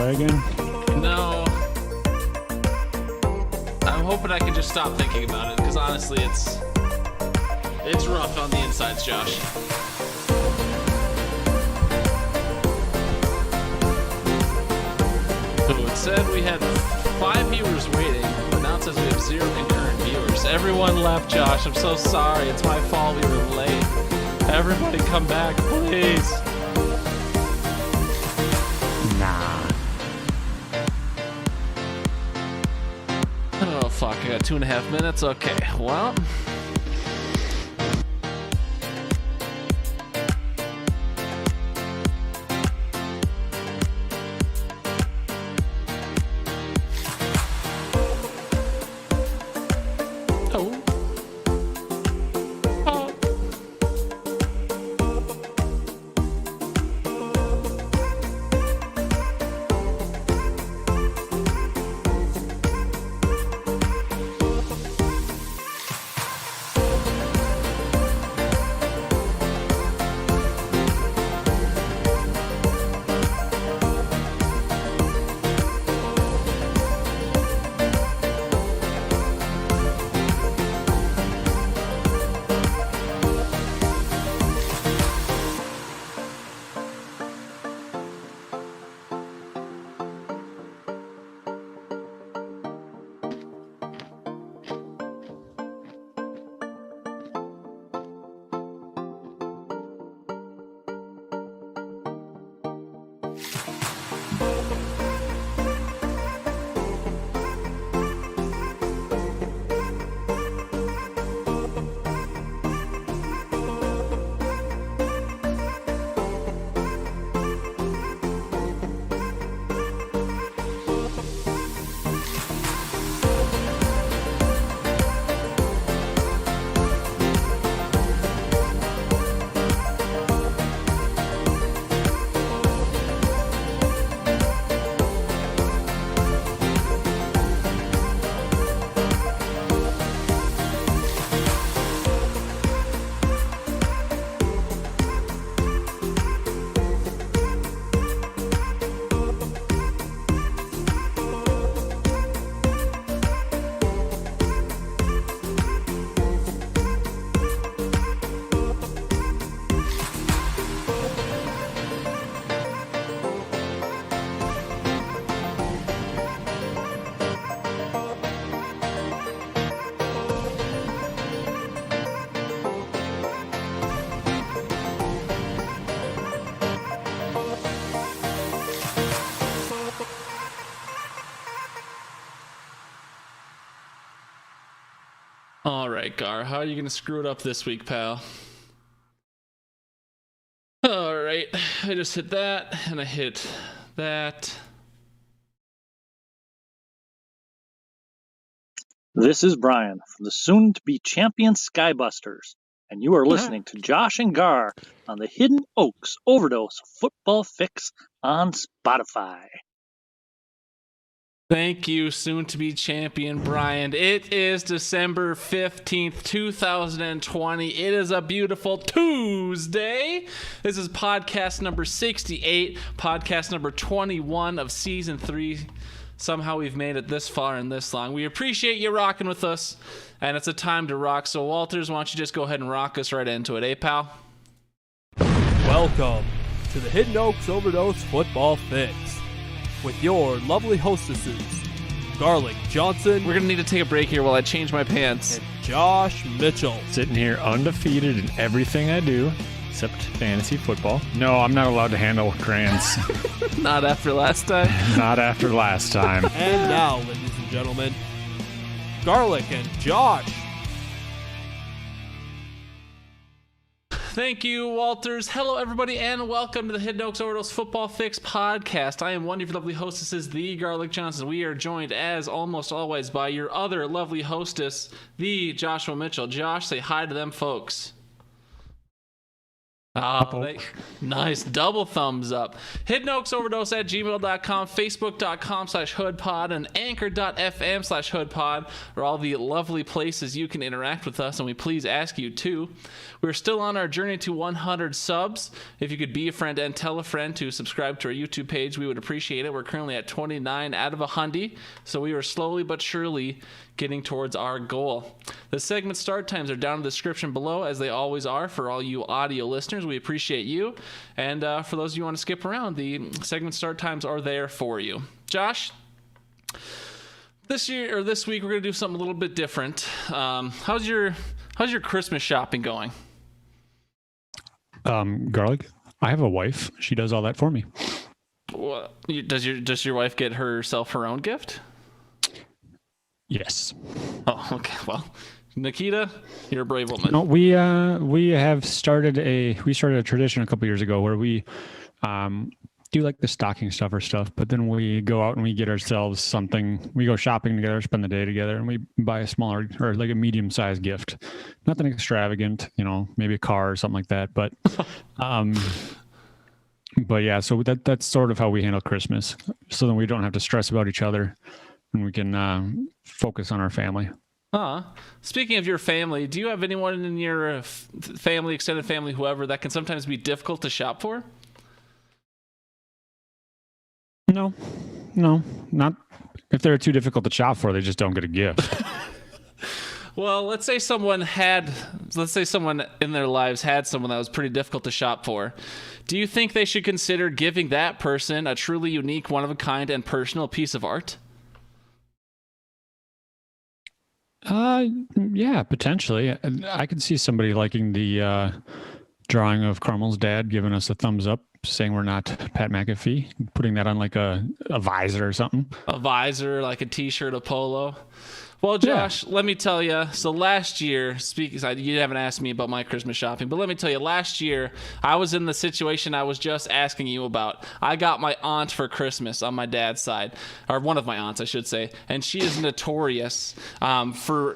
bandwagon? No. I'm hoping I can just stop thinking about it, because honestly, it's rough on the insides, Josh. So it said we had 5 viewers waiting, but now it says we have 0 concurrent viewers. Everyone left, Josh. I'm so sorry. It's my fault we were late. Everybody come back, please. Nah. Oh, fuck. I got 2.5 minutes. Okay, well... All right, Gar, how are you going to screw it up this week, pal? All right, I just hit that, and I hit that. This is Brian from the soon-to-be champion Skybusters, and you are listening to Josh and Gar on the Hidden Oaks Overdose Football Fix on Spotify. Thank you, soon-to-be champion Brian. It is December 15th, 2020. It is a beautiful Tuesday. This is podcast number 68, podcast number 21 of season 3. Somehow we've made it this far and this long. We appreciate you rocking with us, and it's a time to rock. So, Walters, why don't you just go ahead and rock us right into it, pal? Welcome to the Hidden Oaks Overdose Football Fix with your lovely hostesses, Garlic Johnson. We're going to need to take a break here while I change my pants. And Josh Mitchell. Sitting here undefeated in everything I do, except fantasy football. No, I'm not allowed to handle crayons. Not after last time. Not after last time. And now, ladies and gentlemen, Garlic and Josh. Thank you, Walters. Hello, everybody, and welcome to the Hidden Oaks Overdose Football Fix podcast. I am one of your lovely hostesses, the Garlic Johnson. We are joined, as almost always, by your other lovely hostess, the Joshua Mitchell. Josh, say hi to them folks. Oh, nice. Double thumbs up. HiddenOaksOverdose@gmail.com, Facebook.com/hoodpod, and Anchor.fm/hoodpod are all the lovely places you can interact with us, and we please ask you to. We're still on our journey to 100 subs. If you could be a friend and tell a friend to subscribe to our YouTube page, we would appreciate it. We're currently at 29 out of 100, so we are slowly but surely getting towards our goal. The segment start times are down in the description below, as they always are for all you audio listeners. We appreciate you. And for those of you who want to skip around, the segment start times are there for you. Josh, this week we're going to do something a little bit different. How's your Christmas shopping going? Garlic, I have a wife. She does all that for me. What, does your wife get herself her own gift? Yes. Oh, okay. Well, Nikita, you're a brave woman. No, we started a tradition a couple years ago where we do like the stocking stuffer stuff, but then we go out and we get ourselves something. We go shopping together, spend the day together, and we buy a smaller or like a medium-sized gift. Nothing extravagant, maybe a car or something like that. But yeah, so that's sort of how we handle Christmas, so then we don't have to stress about each other and we can focus on our family. Speaking of your family, do you have anyone in your family, extended family, whoever, that can sometimes be difficult to shop for? No, not if they're too difficult to shop for. They just don't get a gift. Well, let's say someone in their lives had someone that was pretty difficult to shop for. Do you think they should consider giving that person a truly unique, one-of-a-kind, and personal piece of art? Yeah, potentially. I could see somebody liking the drawing of Carmel's dad, giving us a thumbs up, saying we're not Pat McAfee, putting that on like a visor or something. A visor, like a t-shirt, a polo. Well, Josh, Let me tell you. So last year, you haven't asked me about my Christmas shopping, but let me tell you, last year, I was in the situation I was just asking you about. I got my aunt for Christmas on my dad's side, or one of my aunts, I should say, and she is notorious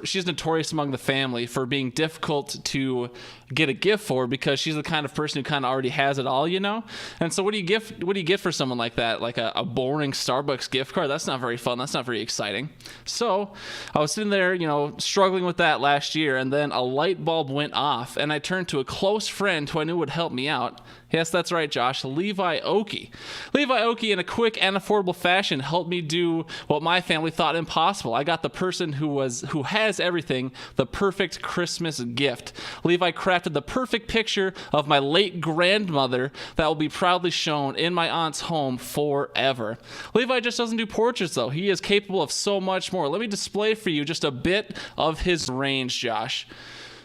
she's notorious among the family for being difficult to get a gift for, because she's the kind of person who kind of already has it all, And so what do you get for someone like that? Like a boring Starbucks gift card? That's not very fun. That's not very exciting. So I was sitting there, struggling with that last year, and then a light bulb went off, and I turned to a close friend who I knew would help me out. Yes, that's right, Josh. Levi Oki. Levi Oki, in a quick and affordable fashion, helped me do what my family thought impossible. I got the person who has everything, the perfect Christmas gift. Levi crafted the perfect picture of my late grandmother that will be proudly shown in my aunt's home forever. Levi just doesn't do portraits, though. He is capable of so much more. Let me display for you just a bit of his range, Josh.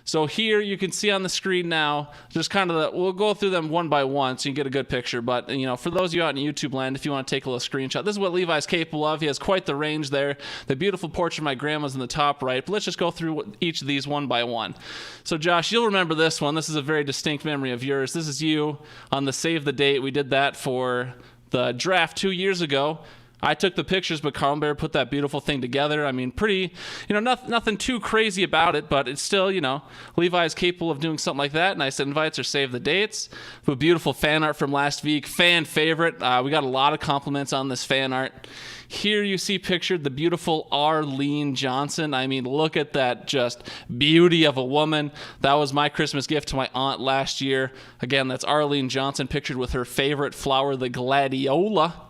So here you can see on the screen now, just kind of we'll go through them one by one so you can get a good picture. But, for those of you out in YouTube land, if you want to take a little screenshot, this is what Levi's capable of. He has quite the range there. The beautiful portrait of my grandma's in the top right. But let's just go through each of these one by one. So, Josh, you'll remember this one. This is a very distinct memory of yours. This is you on the Save the Date. We did that for the draft 2 years ago. I took the pictures, but Carl Bear put that beautiful thing together. I mean, pretty, nothing too crazy about it, but it's still, Levi is capable of doing something like that. Nice invites or save the dates. A beautiful fan art from last week. Fan favorite. We got a lot of compliments on this fan art. Here you see pictured the beautiful Arlene Johnson. I mean, look at that just beauty of a woman. That was my Christmas gift to my aunt last year. Again, that's Arlene Johnson pictured with her favorite flower, the gladiola.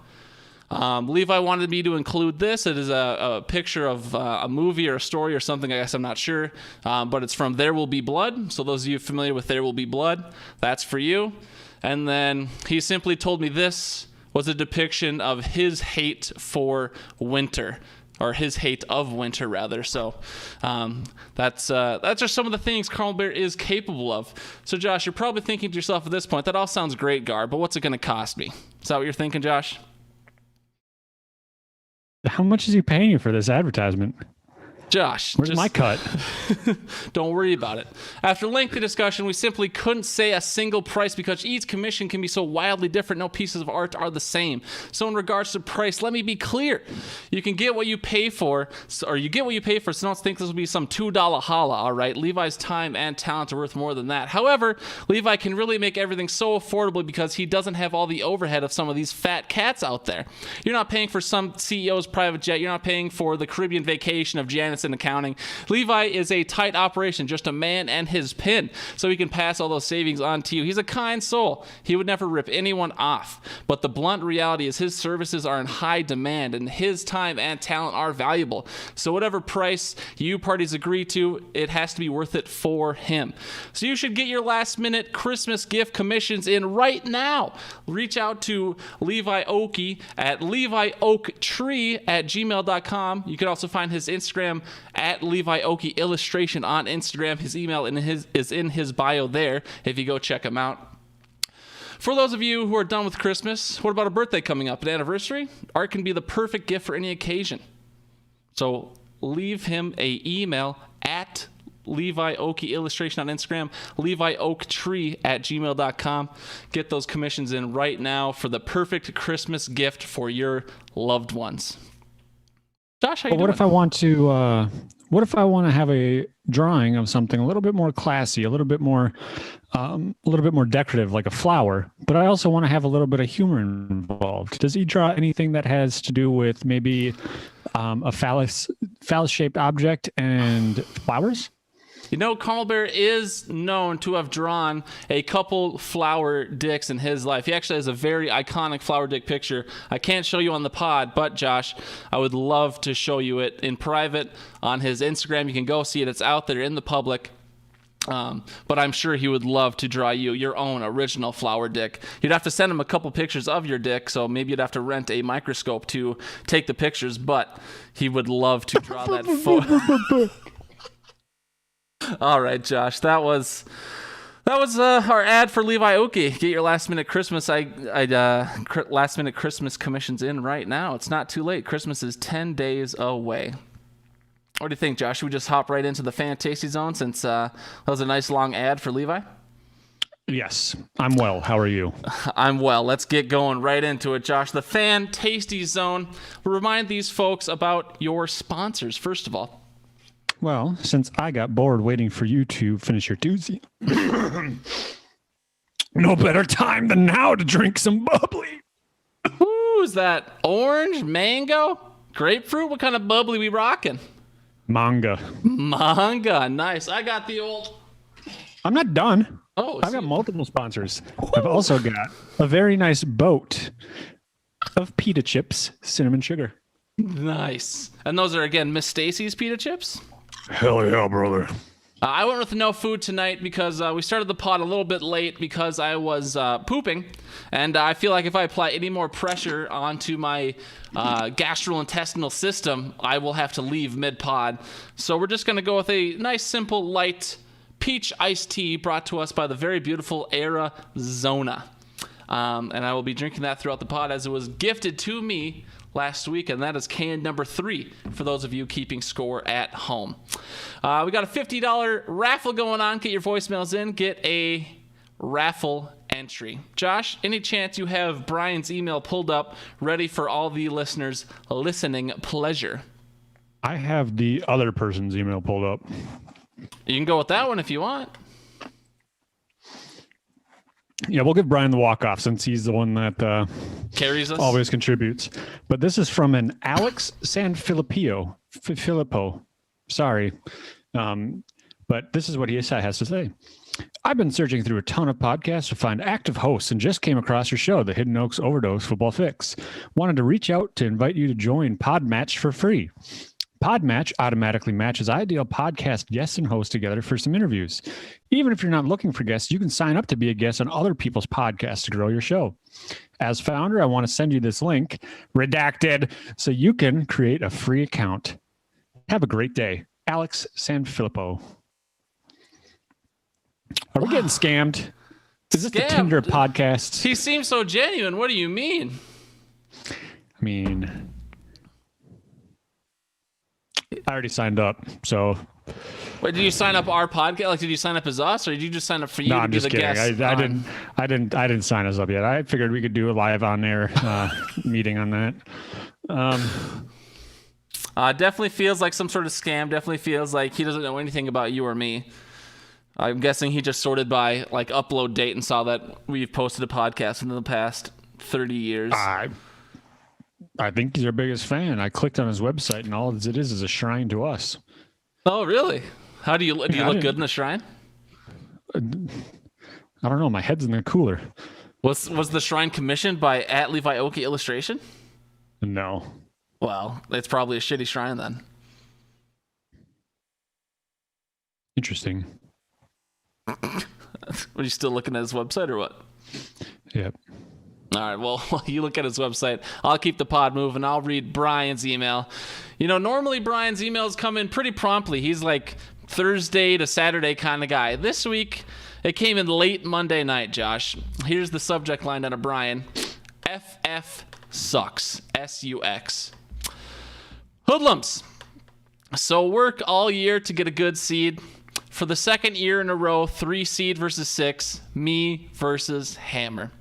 Levi wanted me to include this. It is a picture of a movie or a story or something, I guess I'm not sure. But it's from There Will Be Blood. So those of you familiar with There Will Be Blood, that's for you. And then he simply told me this was a depiction of his hate for winter. Or his hate of winter, rather. So that's just some of the things Carl Bear is capable of. So, Josh, you're probably thinking to yourself at this point, that all sounds great, Gar, but what's it going to cost me? Is that what you're thinking, Josh? How much is he paying you for this advertisement? Josh, Where's my cut? Don't worry about it. After lengthy discussion, we simply couldn't say a single price because each commission can be so wildly different. No pieces of art are the same. So in regards to price, let me be clear. You can get what you pay for, or you get what you pay for, so don't think this will be some $2 holla, all right? Levi's time and talent are worth more than that. However, Levi can really make everything so affordable because he doesn't have all the overhead of some of these fat cats out there. You're not paying for some CEO's private jet. You're not paying for the Caribbean vacation of Janice in accounting. Levi is a tight operation, just a man and his pin, so he can pass all those savings on to you. He's a kind soul. He would never rip anyone off, but the blunt reality is his services are in high demand and his time and talent are valuable. So whatever price you parties agree to, it has to be worth it for him. So you should get your last minute Christmas gift commissions in right now. Reach out to Levi Oakey at levioaktree@gmail.com. You can also find his Instagram at Levi Oakey Illustration on Instagram. His email is in his bio there if you go check him out. For those of you who are done with Christmas, what about a birthday coming up, an anniversary? Art can be the perfect gift for any occasion. So leave him a email at Levi Oakey Illustration on Instagram, levioaktree@gmail.com. Get those commissions in right now for the perfect Christmas gift for your loved ones. Josh, how you doing? What if I want to have a drawing of something a little bit more classy, a little bit more decorative, like a flower, but I also want to have a little bit of humor involved? Does he draw anything that has to do with maybe a phallus-shaped object and flowers? You know, Carl Bear is known to have drawn a couple flower dicks in his life. He actually has a very iconic flower dick picture. I can't show you on the pod, but Josh, I would love to show you it in private on his Instagram. You can go see it. It's out there in the public. But I'm sure he would love to draw you your own original flower dick. You'd have to send him a couple pictures of your dick, so maybe you'd have to rent a microscope to take the pictures, but he would love to draw that photo. All right, Josh, that was our ad for Levi Oakey. Get your last minute Christmas last minute Christmas commissions in right now. It's not too late. Christmas is 10 days away. What do you think, Josh? Should we just hop right into the Fan Tasty Zone since that was a nice long ad for Levi? Yes, I'm well. How are you? I'm well. Let's get going right into it, Josh. The Fan Tasty Zone. We'll remind these folks about your sponsors, first of all. Well, since I got bored waiting for you to finish your doozy, no better time than now to drink some bubbly. Ooh, is that orange, mango, grapefruit? What kind of bubbly we rocking? Manga. Nice. I got the old... I'm not done. Oh, I've got multiple sponsors. I've also got a very nice boat of pita chips, cinnamon sugar. Nice. And those are, again, Miss Stacy's pita chips? Hell yeah, brother. I went with no food tonight because we started the pod a little bit late because I was pooping. And I feel like if I apply any more pressure onto my gastrointestinal system, I will have to leave mid-pod. So we're just going to go with a nice, simple, light peach iced tea brought to us by the very beautiful Arizona. And I will be drinking that throughout the pod as it was gifted to me last week, and that is can number 3 for those of you keeping score at home. We got a $50 raffle going on. Get your voicemails in. Get a raffle entry. Josh, any chance you have Brian's email pulled up, ready for all the listeners' listening pleasure? I have the other person's email pulled up. You can go with that one if you want. Yeah, we'll give Brian the walk-off since he's the one that Carries us. always contributes. But this is from an Alex Sanfilippo. Filippo. Sorry. But this is what he has to say. I've been searching through a ton of podcasts to find active hosts and just came across your show, the Hidden Oaks Overdose Football Fix. Wanted to reach out to invite you to join Podmatch for free. Podmatch automatically matches ideal podcast guests and hosts together for some interviews. Even if you're not looking for guests, you can sign up to be a guest on other people's podcasts to grow your show. As founder, I want to send you this link, redacted, so you can create a free account. Have a great day. Alex Sanfilippo. Are we getting scammed? Is this the Tinder podcast? He seems so genuine. What do you mean? I mean, I already signed up, so Wait, did you sign up our podcast? Like, did you sign up as us, or did you just sign up for you no, to I'm be just the kidding. guest? I didn't sign us up yet. I figured we could do a live on air meeting on that. Definitely feels like some sort of scam. Definitely feels like he doesn't know anything about you or me. I'm guessing he just sorted by like upload date and saw that we've posted a podcast in the past 30 years. I think he's our biggest fan. I clicked on his website, and all it is a shrine to us. Oh, really? How do you look good in the shrine? I don't know. My head's in the cooler. Was the shrine commissioned by @LeviOki Illustration? No. Well, it's probably a shitty shrine then. Interesting. Are you still looking at his website or what? Yep. All right, well, while you look at his website, I'll keep the pod moving. I'll read Brian's email. You know, normally Brian's emails come in pretty promptly. He's like Thursday to Saturday kind of guy. This week, it came in late Monday night, Josh. Here's the subject line out of Brian. FF sucks. SUX. Hoodlums. So work all year to get a good seed. For the second year in a row, 3 seed versus 6. Me versus Hammer.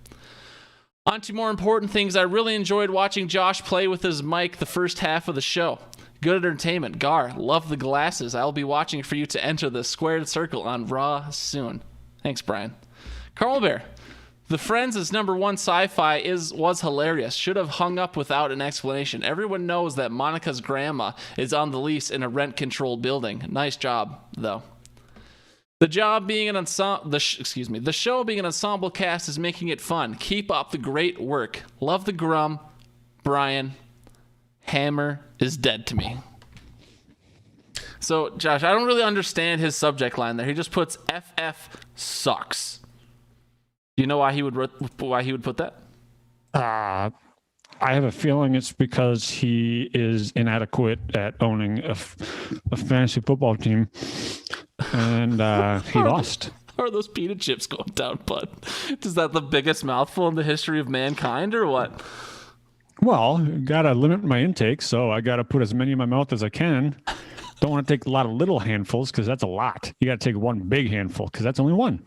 On to more important things. I really enjoyed watching Josh play with his mic the first half of the show. Good entertainment. Gar, love the glasses. I'll be watching for you to enter the squared circle on Raw soon. Thanks, Brian. Carl Bear. The Friends is #1 sci-fi was hilarious. Should have hung up without an explanation. Everyone knows that Monica's grandma is on the lease in a rent-controlled building. Nice job, though. The show being an ensemble cast is making it fun. Keep up the great work. Love the Grum. Brian. Hammer is dead to me. So, Josh, I don't really understand his subject line there. He just puts FF sucks. Do you know why he would put that? I have a feeling it's because he is inadequate at owning a fantasy football team, and he lost. How are those pita chips going down, bud? Is that the biggest mouthful in the history of mankind, or what? Well, gotta limit my intake, so I gotta put as many in my mouth as I can. Don't want to take a lot of little handfuls because that's a lot. You gotta take one big handful because that's only one.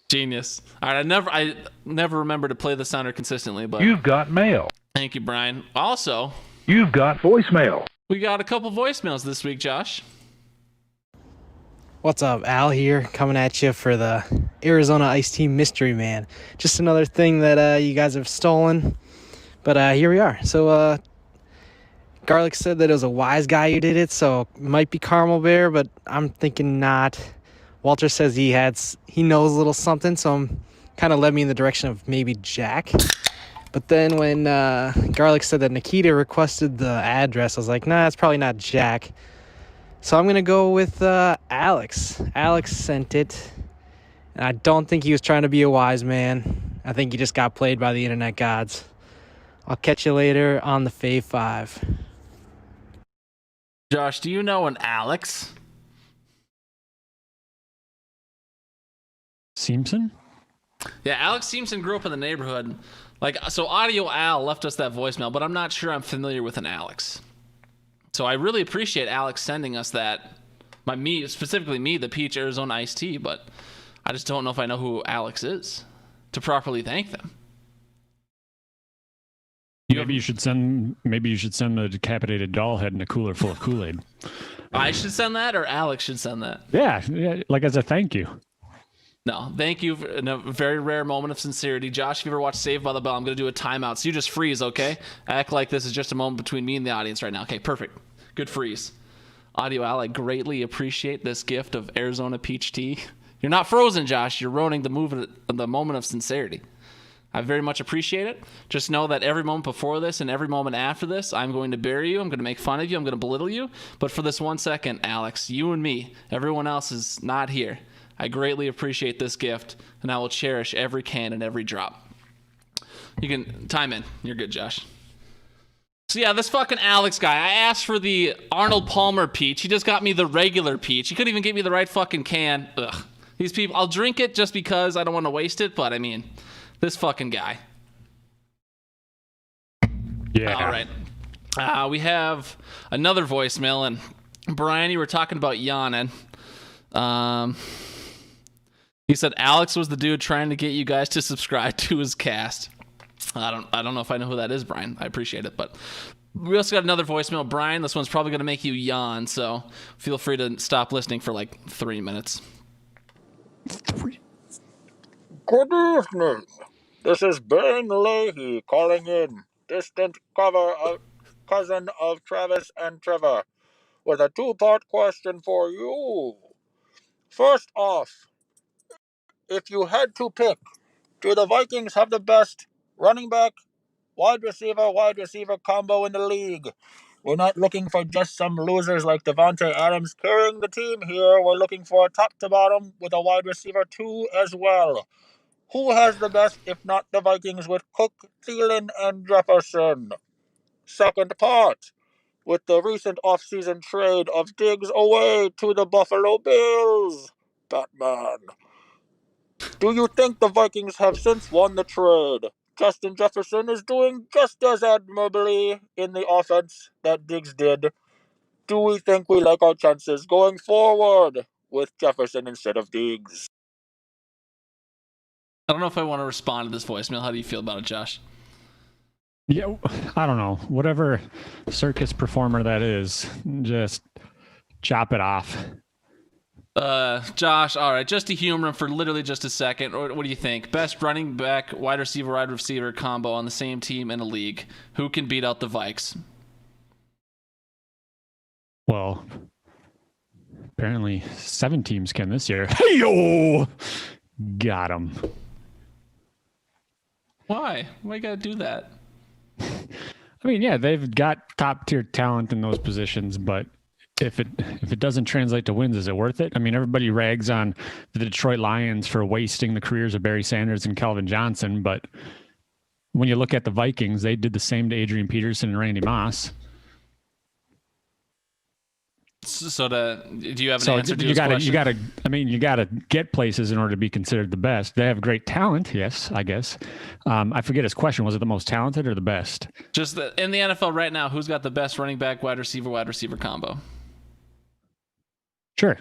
Genius. All right, I never remember to play the sounder consistently, but You've got mail. Thank you, Brian. Also, You've got voicemail. we got a couple voicemails this week, Josh. What's up, Al here, coming at you for the Arizona Ice Tea Mystery Man. Just another thing that you guys have stolen, but here we are. So Garlic said that it was a wise guy who did it, so it might be Caramel Bear, but I'm thinking not. Walter says he knows a little something, so kind of led me in the direction of maybe Jack. But then when Garlic said that Nikita requested the address, I was like, nah, it's probably not Jack. So I'm going to go with Alex. Alex sent it. And I don't think he was trying to be a wise man. I think he just got played by the internet gods. I'll catch you later on the Fave Five. Josh, do you know an Alex? Simpson? Yeah, Alex Simpson grew up in the neighborhood. So Audio Al left us that voicemail, but I'm not sure I'm familiar with an Alex. So I really appreciate Alex sending us that. Specifically me, the Peach Arizona Iced Tea, but I just don't know if I know who Alex is to properly thank them. Maybe you should send the decapitated doll head in a cooler full of Kool-Aid. I should send that, or Alex should send that? Yeah, like as a thank you. No, thank you in a very rare moment of sincerity. Josh, if you ever watch Saved by the Bell, I'm going to do a timeout. So you just freeze, okay? Act like this is just a moment between me and the audience right now. Okay, perfect. Good freeze. Audio Al, I greatly appreciate this gift of Arizona peach tea. You're not frozen, Josh. You're ruining the moment of sincerity. I very much appreciate it. Just know that every moment before this and every moment after this, I'm going to bury you. I'm going to make fun of you. I'm going to belittle you. But for this 1 second, Alex, you and me, everyone else is not here. I greatly appreciate this gift, and I will cherish every can and every drop. You can time in. You're good, Josh. So yeah, this fucking Alex guy, I asked for the Arnold Palmer peach. He just got me the regular peach. He couldn't even get me the right fucking can. Ugh. These people, I'll drink it just because I don't want to waste it, but I mean, this fucking guy. Yeah. All right. We have another voicemail, and Brian, you were talking about yawning. He said Alex was the dude trying to get you guys to subscribe to his cast. I don't know if I know who that is, Brian. I appreciate it, but we also got another voicemail. Brian, this one's probably going to make you yawn, so feel free to stop listening for like 3 minutes. Good evening. This is Ben Leahy calling in, distant cousin of Travis and Trevor, with a two-part question for you. First off, if you had to pick, do the Vikings have the best running back, wide receiver combo in the league? We're not looking for just some losers like Devontae Adams carrying the team here. We're looking for a top to bottom with a wide receiver too as well. Who has the best, if not the Vikings, with Cook, Thielen, and Jefferson? Second part, with the recent offseason trade of Diggs away to the Buffalo Bills. Batman. Do you think the Vikings have since won the trade? Justin Jefferson is doing just as admirably in the offense that Diggs did. Do we think we like our chances going forward with Jefferson instead of Diggs? I don't know if I want to respond to this voicemail. How do you feel about it, Josh? Yeah, I don't know. Whatever circus performer that is, just chop it off. Josh, all right, just to humor him for literally just a second. What do you think? Best running back, wide receiver combo on the same team in a league. Who can beat out the Vikes? Well, apparently 7 teams can this year. Hey-yo! Got him. Why? Why you gotta do that? I mean, yeah, they've got top tier talent in those positions, but if it doesn't translate to wins, is it worth it? I mean, everybody rags on the Detroit Lions for wasting the careers of Barry Sanders and Calvin Johnson, but when you look at the Vikings, they did the same to Adrian Peterson and Randy Moss. So do you have an answer to his question? You gotta get places in order to be considered the best. They have great talent, yes, I guess. I forget his question. Was it the most talented or the best? Just in the NFL right now, who's got the best running back, wide receiver combo? Sure.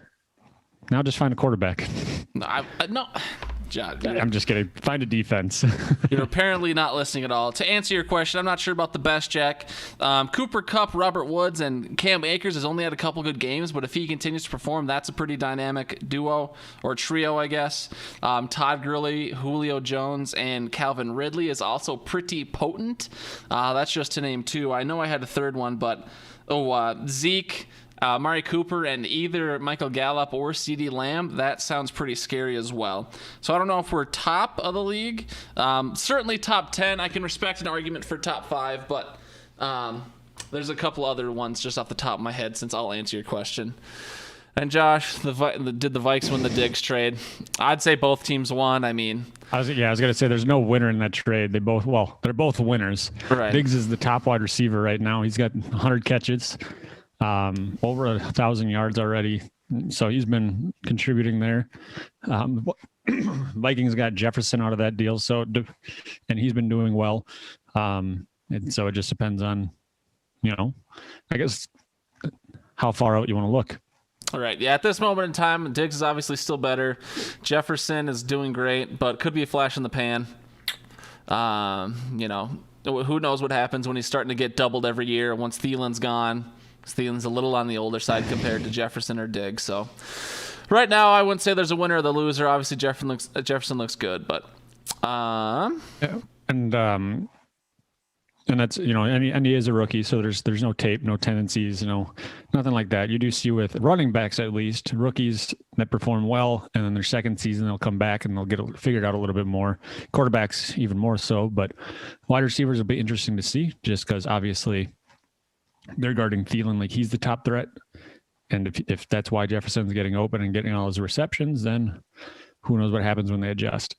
Now just find a quarterback. No. John, I'm just kidding. Find a defense. You're apparently not listening at all. To answer your question, I'm not sure about the best, Jack. Cooper Kupp, Robert Woods, and Cam Akers has only had a couple good games, but if he continues to perform, that's a pretty dynamic duo, or trio, I guess. Todd Gurley, Julio Jones, and Calvin Ridley is also pretty potent. That's just to name 2. I know I had a third one, but Zeke, Amari Cooper, and either Michael Gallup or CeeDee Lamb, that sounds pretty scary as well. So I don't know if we're top of the league. Certainly top 10. I can respect an argument for top 5, but there's a couple other ones just off the top of my head since I'll answer your question. And Josh, did the Vikes win the Diggs trade? I'd say both teams won. I mean, I was going to say there's no winner in that trade. They're both winners. Right. Diggs is the top wide receiver right now. He's got 100 catches. Over 1,000 yards already, so he's been contributing there. Vikings got Jefferson out of that deal, and he's been doing well. And so it just depends on, I guess, how far out you want to look. All right. Yeah, at this moment in time, Diggs is obviously still better. Jefferson is doing great, but could be a flash in the pan. Who knows what happens when he's starting to get doubled every year once Thielen's gone. Thielen's a little on the older side compared to Jefferson or Diggs. So right now, I wouldn't say there's a winner or the loser. Obviously, Jefferson looks good, but and that's and he is a rookie, so there's no tape, no tendencies, nothing like that. You do see with running backs at least rookies that perform well, and then their second season they'll come back and they'll get figured out a little bit more. Quarterbacks even more so, but wide receivers will be interesting to see just because obviously they're guarding Thielen like he's the top threat. And if that's why Jefferson's getting open and getting all his receptions, then who knows what happens when they adjust.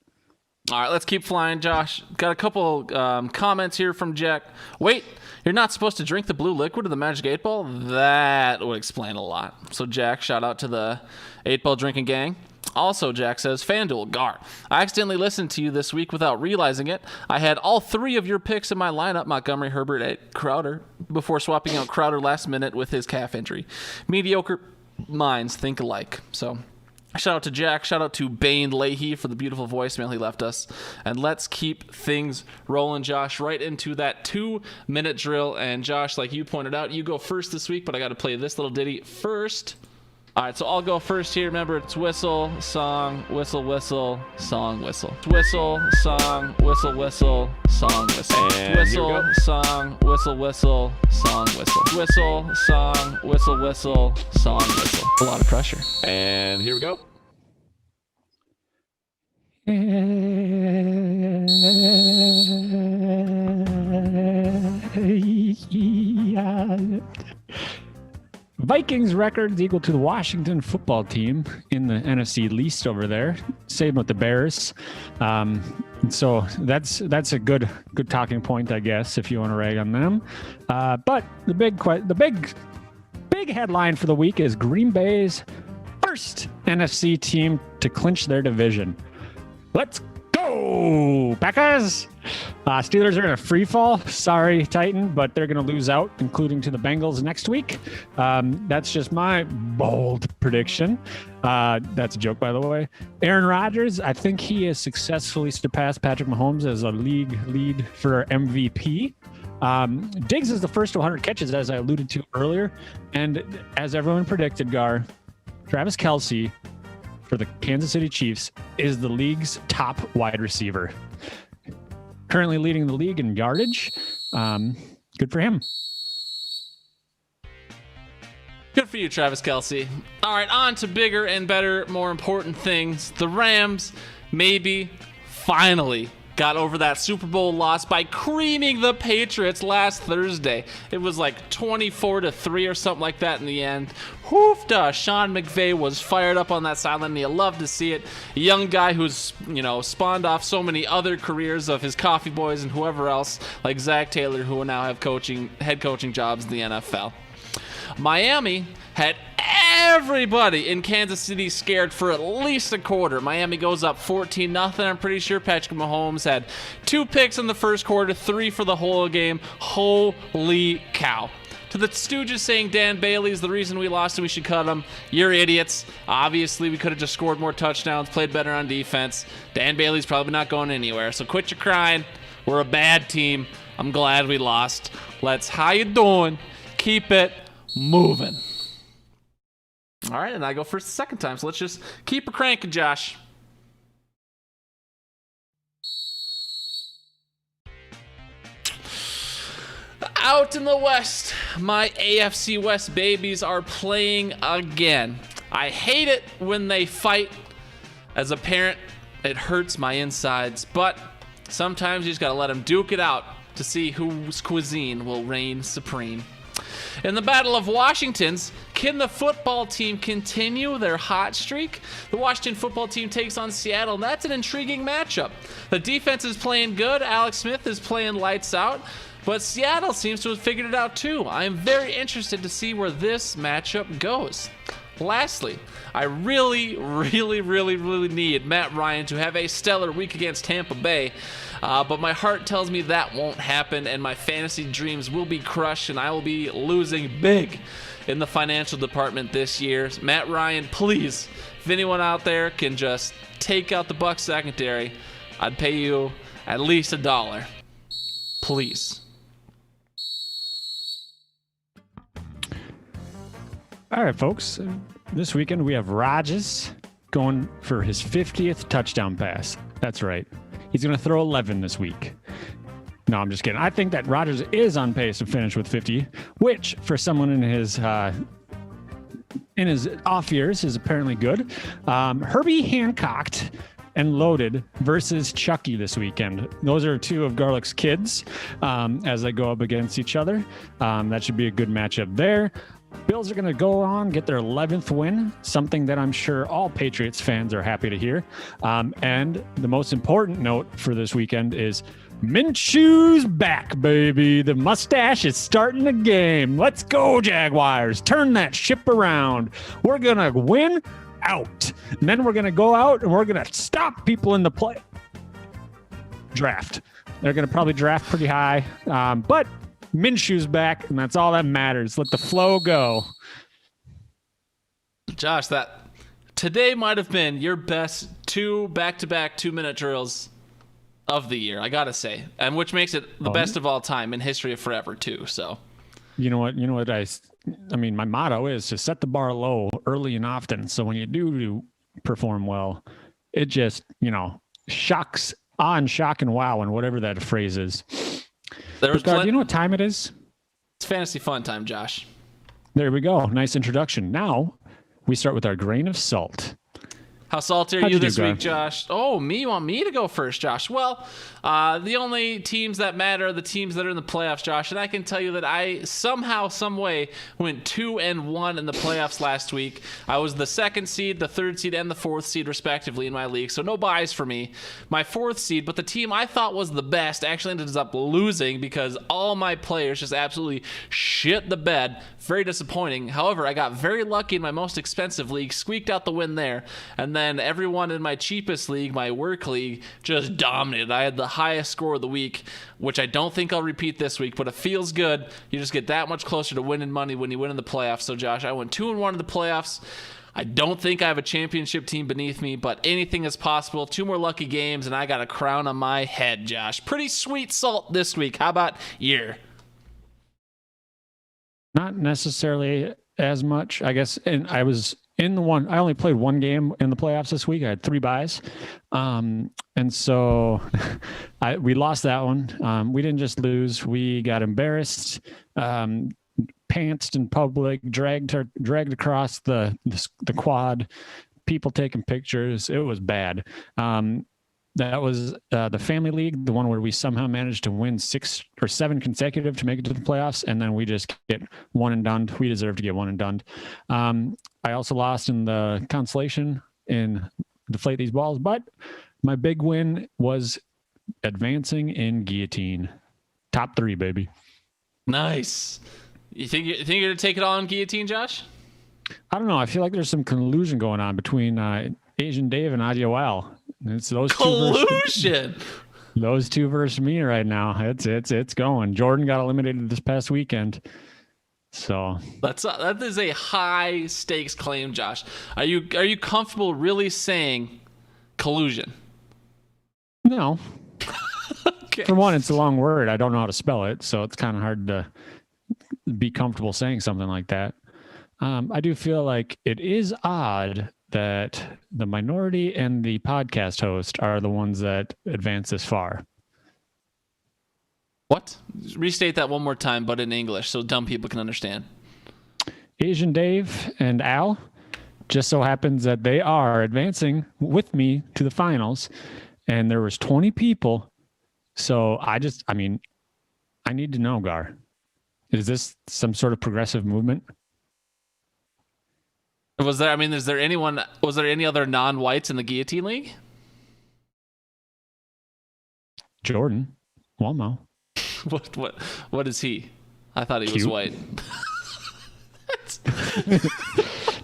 All right, let's keep flying, Josh. Got a couple comments here from Jack. Wait, you're not supposed to drink the blue liquid of the Magic 8-Ball? That would explain a lot. So, Jack, shout out to the 8-Ball drinking gang. Also, Jack says, FanDuel, Gar, I accidentally listened to you this week without realizing it. I had all 3 of your picks in my lineup, Montgomery, Herbert, and Crowder, before swapping out Crowder last minute with his calf injury. Mediocre minds think alike. So, shout out to Jack. Shout out to Bane Leahy for the beautiful voicemail he left us. And let's keep things rolling, Josh, right into that 2-minute drill. And Josh, like you pointed out, you go first this week, but I got to play this little ditty first. All right, so I'll go first here. Remember, it's whistle, song, whistle, whistle, song, whistle. Whistle, song, whistle, whistle, song, whistle. And whistle, song, whistle, whistle, song, whistle. Whistle, song, whistle, whistle, song, whistle. A lot of pressure. And here we go. Vikings records equal to the Washington football team in the NFC least over there. Same with the Bears. So that's a good talking point, I guess, if you want to rag on them. But the big headline for the week is Green Bay's first NFC team to clinch their division. Let's go, Packers! Steelers are in a free fall. Sorry, Titan, but they're going to lose out, including to the Bengals next week. That's just my bold prediction. That's a joke, by the way. Aaron Rodgers, I think he has successfully surpassed Patrick Mahomes as a league lead for MVP. Diggs is the first to 100 catches, as I alluded to earlier. And as everyone predicted, Gar, Travis Kelce for the Kansas City Chiefs is the league's top wide receiver. Currently leading the league in yardage. Good for him. Good for you, Travis Kelce. All right, on to bigger and better, more important things. The Rams maybe finally got over that Super Bowl loss by creaming the Patriots last Thursday. It was like 24-3 or something like that in the end. Hoofda, Sean McVay was fired up on that sideline, and you love to see it. A young guy who's, spawned off so many other careers of his coffee boys and whoever else, like Zach Taylor, who will now have head coaching jobs in the NFL. Miami had everybody in Kansas City scared for at least a quarter. Miami goes up 14-0. I'm pretty sure Patrick Mahomes had 2 picks in the first quarter, 3 for the whole game. Holy cow. To the Stooges saying Dan Bailey's the reason we lost and we should cut him, you're idiots. Obviously, we could have just scored more touchdowns, played better on defense. Dan Bailey's probably not going anywhere, so quit your crying. We're a bad team. I'm glad we lost. How you doing? Keep it moving. All right, and I go first the second time, so let's just keep her cranking, Josh. Out in the West, my AFC West babies are playing again. I hate it when they fight. As a parent, it hurts my insides, but sometimes you just gotta let them duke it out to see whose cuisine will reign supreme. In the Battle of Washingtons, can the football team continue their hot streak? The Washington football team takes on Seattle, and that's an intriguing matchup. The defense is playing good. Alex Smith is playing lights out, but Seattle seems to have figured it out too. I am very interested to see where this matchup goes. Lastly, I really need Matt Ryan to have a stellar week against Tampa Bay. But my heart tells me that won't happen, and my fantasy dreams will be crushed, and I will be losing big in the financial department this year. Matt Ryan, please, if anyone out there can just take out the Bucs secondary, I'd pay you at least $1. Please. All right, folks. This weekend we have Rodgers going for his 50th touchdown pass. That's right. He's going to throw 11 this week. No, I'm just kidding. I think that Rodgers is on pace to finish with 50, which for someone in his off years is apparently good. Herbie Hancocked and Loaded versus Chucky this weekend. Those are 2 of Garlic's kids as they go up against each other. That should be a good matchup there. Bills are going to go on, get their 11th win, something that I'm sure all Patriots fans are happy to hear. And the most important note for this weekend is Minshew's back, baby. The mustache is starting the game. Let's go, Jaguars. Turn that ship around. We're going to win out. And then we're going to go out and we're going to stop people in the play draft. They're going to probably draft pretty high. But Minshew's back, and that's all that matters. Let the flow go. Josh, that today might have been your best 2 back-to-back 2-minute drills of the year, I gotta say, and which makes it the best of all time in history of forever too. So, you know what? I mean, my motto is to set the bar low early and often. So when you do perform well, it just, shocks, shock and wow, and whatever that phrase is. Do you know what time it is? It's fantasy fun time, Josh. There we go. Nice introduction. Now we start with our grain of salt. How salty are you this week, Josh? Oh, me? You want me to go first, Josh? Well, the only teams that matter are the teams that are in the playoffs, Josh. And I can tell you that I somehow, some way went 2-1 in the playoffs last week. I was the 2nd seed, the 3rd seed, and the 4th seed, respectively, in my league. So no buys for me. My 4th seed, but the team I thought was the best actually ended up losing because all my players just absolutely shit the bed. Very disappointing. However, I got very lucky in my most expensive league, squeaked out the win there, and then everyone in my cheapest league, my work league, just dominated. I had the highest score of the week, which I don't think I'll repeat this week, but it feels good. You just get that much closer to winning money when you win in the playoffs. So, Josh, I went 2-1 in the playoffs. I don't think I have a championship team beneath me, but anything is possible. 2 more lucky games, and I got a crown on my head, Josh. Pretty sweet salt this week. How about you? Not necessarily as much, I guess. And I only played 1 game in the playoffs this week. I had 3 buys. And so we lost that one. We didn't just lose. We got embarrassed, pantsed in public, dragged across the quad, people taking pictures. It was bad. That was the family league, the one where we somehow managed to win 6 or 7 consecutive to make it to the playoffs, and then we just get one and done. We deserve to get one and done. I also lost in the consolation in Deflate These Balls, but my big win was advancing in guillotine. Top 3, baby. Nice. You think you're gonna take it all in guillotine, Josh? I don't know. I feel like there's some collusion going on between Asian Dave and Adiawal. It's those collusion. Those 2 versus me right now. It's going. Jordan got eliminated this past weekend. So that is a high stakes claim, Josh. Are you comfortable really saying collusion? No. Okay. For one, it's a long word. I don't know how to spell it, so it's kind of hard to be comfortable saying something like that. I do feel like it is odd that the minority and the podcast host are the ones that advance this far. What? Restate that one more time, but in English, so dumb people can understand. Asian Dave and Al, just so happens that they are advancing with me to the finals, and there was 20 people. So I need to know, Gar. Is this some sort of progressive movement? Was there any other non-whites in the guillotine league? Jordan. Walmo. What is he? I thought he was white.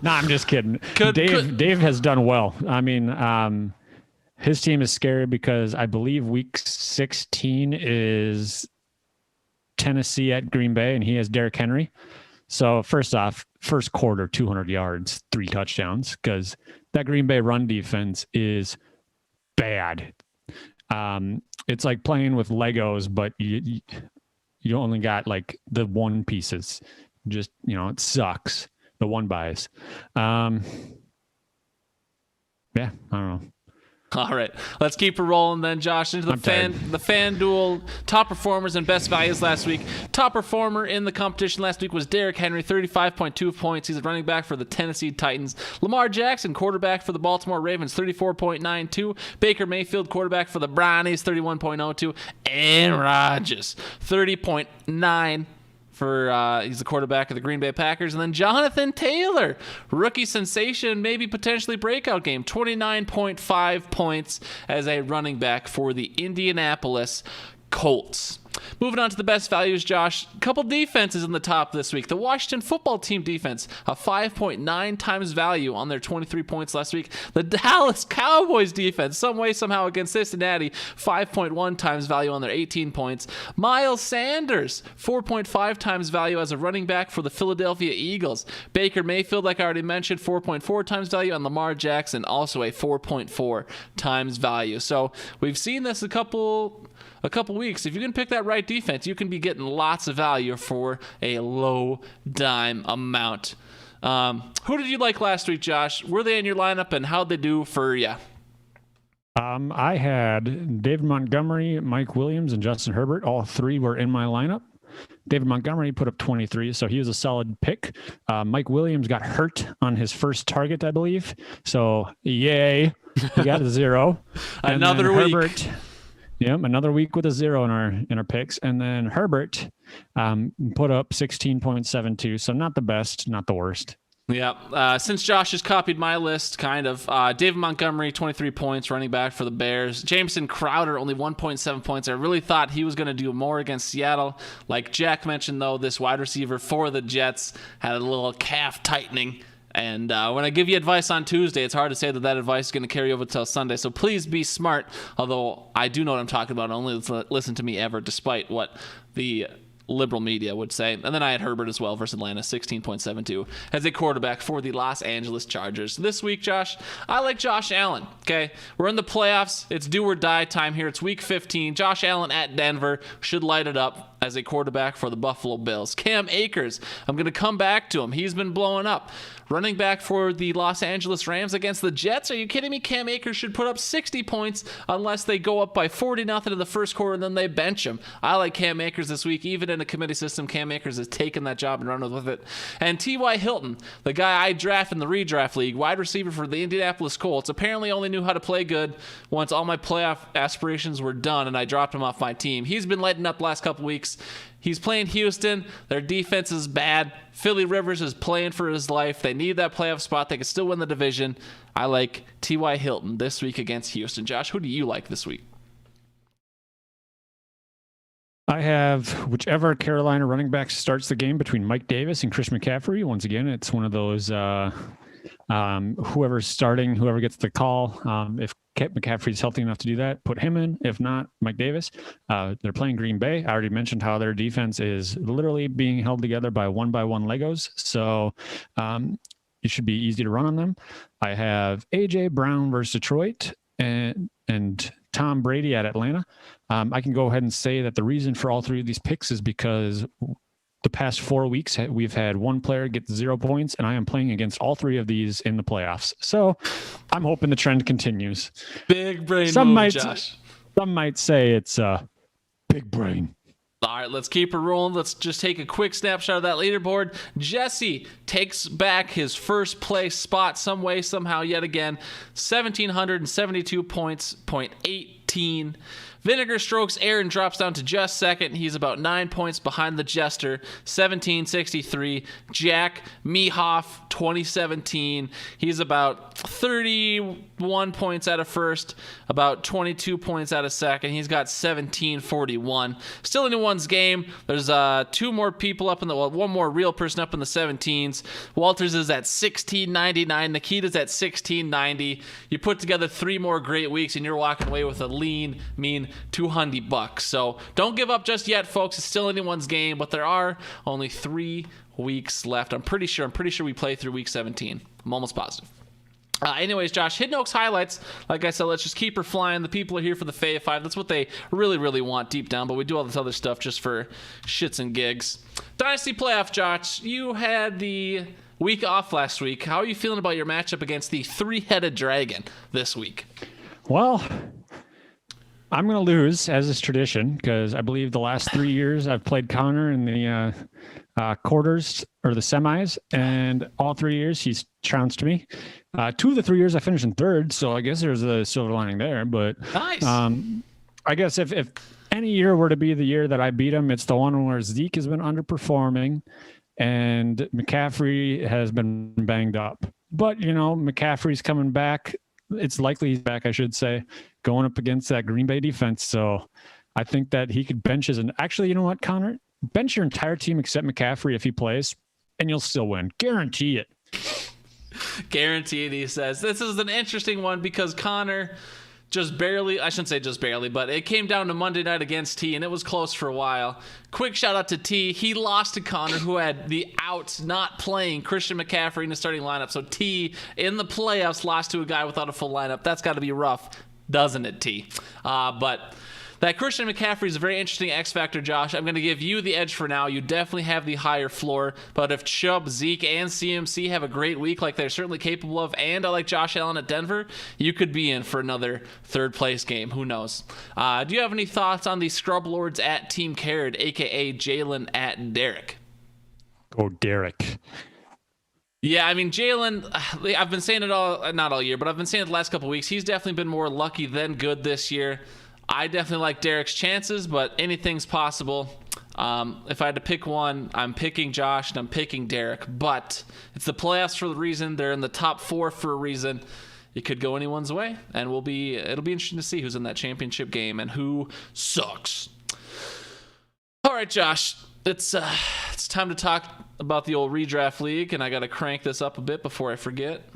Nah, I'm just kidding. Dave has done well. I mean, his team is scary because I believe week 16 is Tennessee at Green Bay, and he has Derrick Henry. So first off, first quarter, 200 yards, 3 touchdowns, because that Green Bay run defense is bad. It's like playing with Legos, but you only got like the one pieces. Just, it sucks. The one buys. Yeah, I don't know. All right, let's keep it rolling then, Josh. Into the FanDuel top performers and best values last week. Top performer in the competition last week was Derrick Henry, 35.2 points. He's a running back for the Tennessee Titans. Lamar Jackson, quarterback for the Baltimore Ravens, 34.92. Baker Mayfield, quarterback for the Brownies, 31.02. Aaron Rodgers, 30.9. He's the quarterback of the Green Bay Packers. And then Jonathan Taylor, rookie sensation, maybe potentially breakout game, 29.5 points as a running back for the Indianapolis Colts. Moving on to the best values, Josh. A couple defenses in the top this week. The Washington football team defense, a 5.9 times value on their 23 points last week. The Dallas Cowboys defense, some way, somehow against Cincinnati, 5.1 times value on their 18 points. Miles Sanders, 4.5 times value as a running back for the Philadelphia Eagles. Baker Mayfield, like I already mentioned, 4.4 times value, and Lamar Jackson, also a 4.4 times value. So we've seen this a couple weeks. If you can pick that right defense, you can be getting lots of value for a low dime amount. Who did you like last week, Josh? Were they in your lineup, and how'd they do for you? I had David Montgomery, Mike Williams, and Justin Herbert. All three were in my lineup. David Montgomery put up 23, so he was a solid pick. Mike Williams got hurt on his first target, I believe. So, yay. He got a 0. Another week. Herbert, another week with a 0 in our picks. And then Herbert put up 16.72, so not the best, not the worst. Yeah. Since Josh has copied my list, kind of, David Montgomery, 23 points, running back for the Bears. Jameson Crowder, only 1.7 points. I really thought he was going to do more against Seattle. Like Jack mentioned, though, this wide receiver for the Jets had a little calf tightening. And when I give you advice on Tuesday, it's hard to say that advice is going to carry over till Sunday. So please be smart, although I do know what I'm talking about. Only listen to me ever, despite what the liberal media would say. And then I had Herbert as well versus Atlanta, 16.72 as a quarterback for the Los Angeles Chargers. This week, Josh, I like Josh Allen. Okay, we're in the playoffs. It's do or die time here. It's week 15. Josh Allen at Denver should light it up as a quarterback for the Buffalo Bills. Cam Akers, I'm going to come back to him. He's been blowing up. Running back for the Los Angeles Rams against the Jets. Are you kidding me? Cam Akers should put up 60 points unless they go up by 40-0 in the first quarter and then they bench him. I like Cam Akers this week. Even in a committee system, Cam Akers has taken that job and run with it. And T.Y. Hilton, the guy I draft in the redraft league, wide receiver for the Indianapolis Colts, apparently only knew how to play good once all my playoff aspirations were done and I dropped him off my team. He's been lighting up the last couple weeks. He's playing Houston. Their defense is bad. Philly Rivers is playing for his life. They need that playoff spot. They can still win the division. I like T.Y. Hilton this week against Houston. Josh, who do you like this week? I have whichever Carolina running back starts the game between Mike Davis and Chris McCaffrey. Once again, it's one of those whoever's starting, whoever gets the call. If McCaffrey's healthy enough to do that, put him in. If not, Mike Davis. They're playing Green Bay. I already mentioned how their defense is literally being held together by one Legos. So it should be easy to run on them. I have A.J. Brown versus Detroit and Tom Brady at Atlanta. I can go ahead and say that the reason for all three of these picks is because the past 4 weeks, we've had one player get 0 points, and I am playing against all three of these in the playoffs. So I'm hoping the trend continues. Big brain move, Josh. Some might say it's big brain. All right, let's keep it rolling. Let's just take a quick snapshot of that leaderboard. Jesse takes back his first place spot some way, somehow, yet again. 1,772 points, 0.18. Vinegar Strokes Aaron drops down to just second. He's about 9 points behind the Jester, 1763. Jack Mehoff, 2017. He's about 31 points out of first, about 22 points out of second. He's got 1741. Still anyone's game. There's two more people up in the, one more real person up in the 17s. Walters is at 1699. Nikita's at 1690. You put together 3 more great weeks and you're walking away with a lean, mean $200. So don't give up just yet, folks. It's still anyone's game, but there are only 3 weeks left. I'm pretty sure we play through week 17. I'm almost positive. Anyways, Josh, Hidden Oaks highlights. Like I said, let's just keep her flying. The people are here for the Fave Five. That's what they really, really want deep down, but we do all this other stuff just for shits and gigs. Dynasty Playoff, Josh. You had the week off last week. How are you feeling about your matchup against the Three-Headed Dragon this week? Well, I'm going to lose, as is tradition, because I believe the last 3 years I've played Connor in the quarters or the semis, and all 3 years he's trounced me. 2 of the 3 years I finished in third, so I guess there's a silver lining there. But nice. I guess if any year were to be the year that I beat him, it's the one where Zeke has been underperforming and McCaffrey has been banged up. But, you know, McCaffrey's coming back. It's likely he's back, I should say, going up against that Green Bay defense. So I think that he could bench his. And actually, you know what, Connor? Bench your entire team except McCaffrey if he plays, and you'll still win. Guarantee it. Guaranteed, he says. This is an interesting one because Connor just barely, I shouldn't say just barely, but it came down to Monday night against T, and it was close for a while. Quick shout out to T. He lost to Connor, who had the out not playing Christian McCaffrey in the starting lineup. So T, in the playoffs, lost to a guy without a full lineup. That's got to be rough, doesn't it, T? But that Christian McCaffrey is a very interesting X factor, Josh. I'm going to give you the edge for now. You definitely have the higher floor, but if Chubb, Zeke, and CMC have a great week like they're certainly capable of, and I like Josh Allen at Denver, you could be in for another third place game. Who knows? Do you have any thoughts on the Scrub Lords at Team Carrot, aka Jalen at Derek? Oh, Derek. Yeah, I mean, Jalen, I've been saying it not all year, but I've been saying it the last couple weeks. He's definitely been more lucky than good this year. I definitely like Derek's chances, but anything's possible. If I had to pick one, I'm picking Josh and I'm picking Derek. But it's the playoffs for a reason. They're in the top 4 for a reason. It could go anyone's way, and it'll be interesting to see who's in that championship game and who sucks. All right, Josh, it's time to talk about the old redraft league, and I got to crank this up a bit before I forget.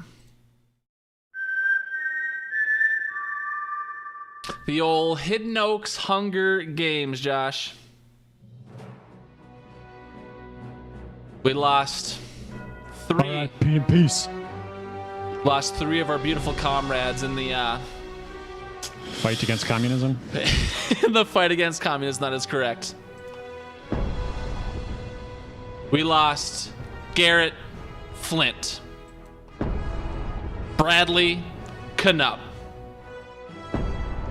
The old Hidden Oaks Hunger Games, Josh. We lost 3. Peace. Lost 3 of our beautiful comrades in the Fight against communism. the fight against communism. That is correct. We lost Garrett Flint, Bradley Knupp,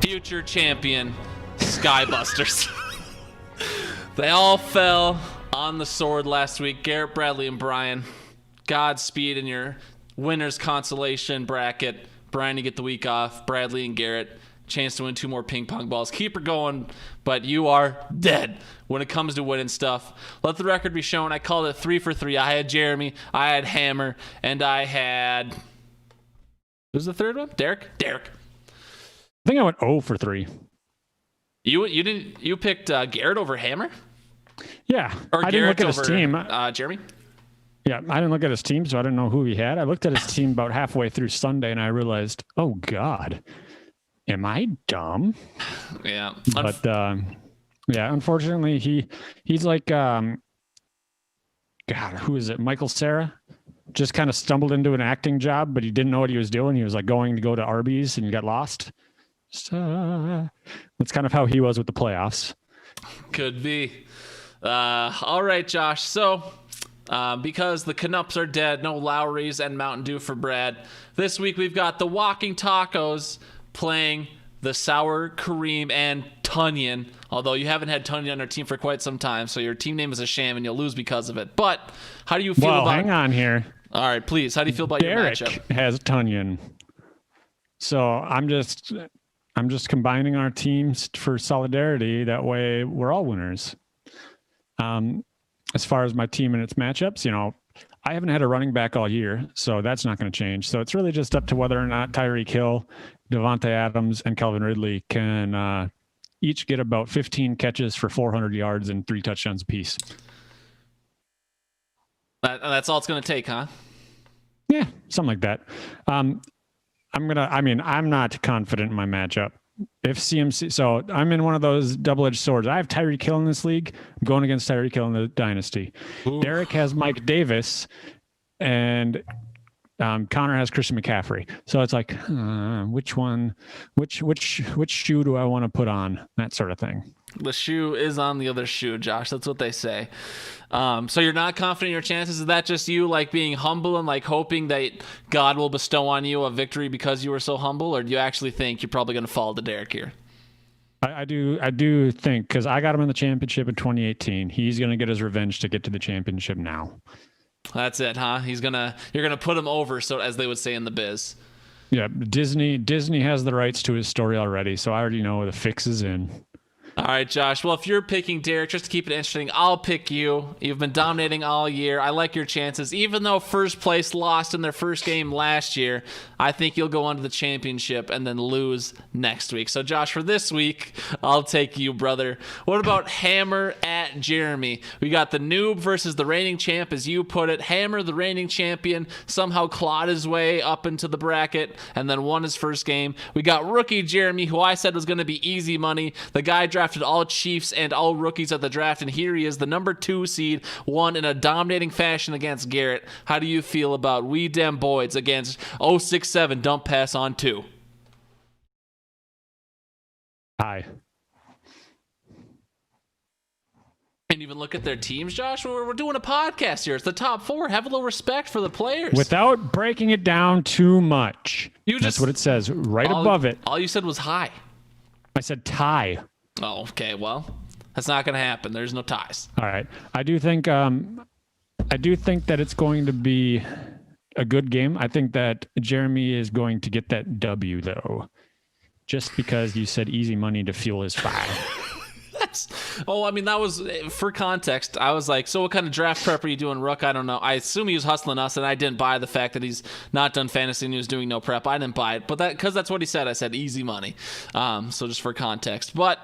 future champion Skybusters. They all fell on the sword last week. Garrett, Bradley, and Brian. Godspeed in your winner's consolation bracket. Brian, you get the week off. Bradley and Garrett, chance to win 2 more ping pong balls. Keep her going, but you are dead when it comes to winning stuff. Let the record be shown. I called it 3 for 3. I had Jeremy, I had Hammer, and I had... Who's the third one? Derek? Derek. I think I went 0 for 3. You picked Garrett over Hammer? Yeah. Or I Garrett didn't look at his team. Jeremy? Yeah, I didn't look at his team, so I didn't know who he had. I looked at his team about halfway through Sunday, and I realized, oh, God, am I dumb? Yeah. But, yeah, unfortunately, he's like, God, who is it? Michael Cera? Just kind of stumbled into an acting job, but he didn't know what he was doing. He was like going to go to Arby's and got lost. So, that's kind of how he was with the playoffs. Could be. All right, Josh. So, because the Knupps are dead, no Lowrys and Mountain Dew for Brad. This week we've got the Walking Tacos playing the Sour Kareem and Tunyon. Although you haven't had Tunyon on your team for quite some time, so your team name is a sham and you'll lose because of it. But how do you feel about... hang on here. All right, please. How do you feel about Derek your matchup? has Tunyon. So I'm just combining our teams for solidarity. That way we're all winners. As far as my team and its matchups, I haven't had a running back all year, so that's not going to change. So it's really just up to whether or not Tyreek Hill, Devontae Adams, and Calvin Ridley can each get about 15 catches for 400 yards and 3 touchdowns apiece. That's all it's going to take, huh? Yeah, something like that. I'm not confident in my matchup. If CMC, so I'm in one of those double-edged swords. I have Tyreek Hill in this league. I'm going against Tyreek Hill in the dynasty. Ooh. Derek has Mike Davis, and Connor has Christian McCaffrey. So it's like, which shoe do I want to put on? That sort of thing. The shoe is on the other shoe, Josh. That's what they say. So you're not confident in your chances? Is that just you being humble and hoping that God will bestow on you a victory because you were so humble, or do you actually think you're probably going to fall to Derek here? I do think, because I got him in the championship in 2018. He's going to get his revenge to get to the championship now. That's it, huh? You're gonna put him over, so as they would say in the biz. Yeah, Disney has the rights to his story already, so I already know the fix is in. All right, Josh. Well, if you're picking Derek, just to keep it interesting, I'll pick you. You've been dominating all year. I like your chances. Even though first place lost in their first game last year, I think you'll go on to the championship and then lose next week. So, Josh, for this week, I'll take you, brother. What about Hammer at Jeremy? We got the noob versus the reigning champ, as you put it. Hammer, the reigning champion, somehow clawed his way up into the bracket and then won his first game. We got rookie Jeremy, who I said was going to be easy money. The guy drafted all Chiefs and all rookies at the draft, and here he is, the number 2 seed, won in a dominating fashion against Garrett. How do you feel about we dem boys against 067 dump pass on 2? Hi. And even look at their teams, Josh. We're doing a podcast here. It's the top 4. Have a little respect for the players. Without breaking it down too much. That's what it says right above it. All you said was hi. I said tie. Oh, okay. Well, that's not going to happen. There's no ties. All right. I do think that it's going to be a good game. I think that Jeremy is going to get that W, though, just because you said easy money to fuel his fire. That was for context. I was like, so what kind of draft prep are you doing, Rook? I don't know. I assume he was hustling us, and I didn't buy the fact that he's not done fantasy and he was doing no prep. I didn't buy it, but because that's what he said. I said easy money. So just for context. But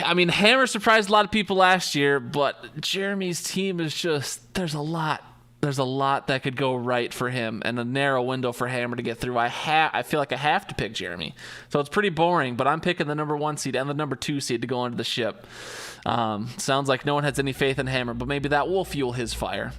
I mean, Hammer surprised a lot of people last year, but Jeremy's team is just, there's a lot that could go right for him and a narrow window for Hammer to get through. I feel like I have to pick Jeremy. So it's pretty boring, but I'm picking the number 1 seed and the number 2 seed to go onto the ship. Sounds like no one has any faith in Hammer, but maybe that will fuel his fire.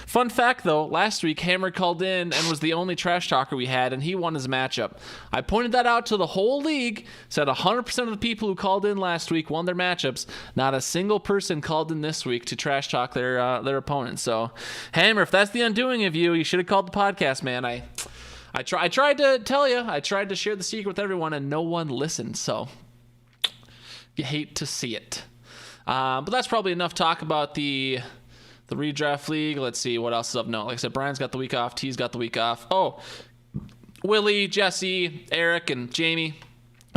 Fun fact, though, last week Hammer called in and was the only trash talker we had, and he won his matchup. I pointed that out to the whole league, said 100% of the people who called in last week won their matchups. Not a single person called in this week to trash talk their opponent. So, Hammer, if that's the undoing of you, you should have called the podcast, man. I tried to tell you. I tried to share the secret with everyone, and no one listened. So, you hate to see it. But that's probably enough talk about the redraft league. Let's see what else is up. No, like I said, Brian's got the week off. T's got the week off. Oh, Willie, Jesse, Eric, and Jamie,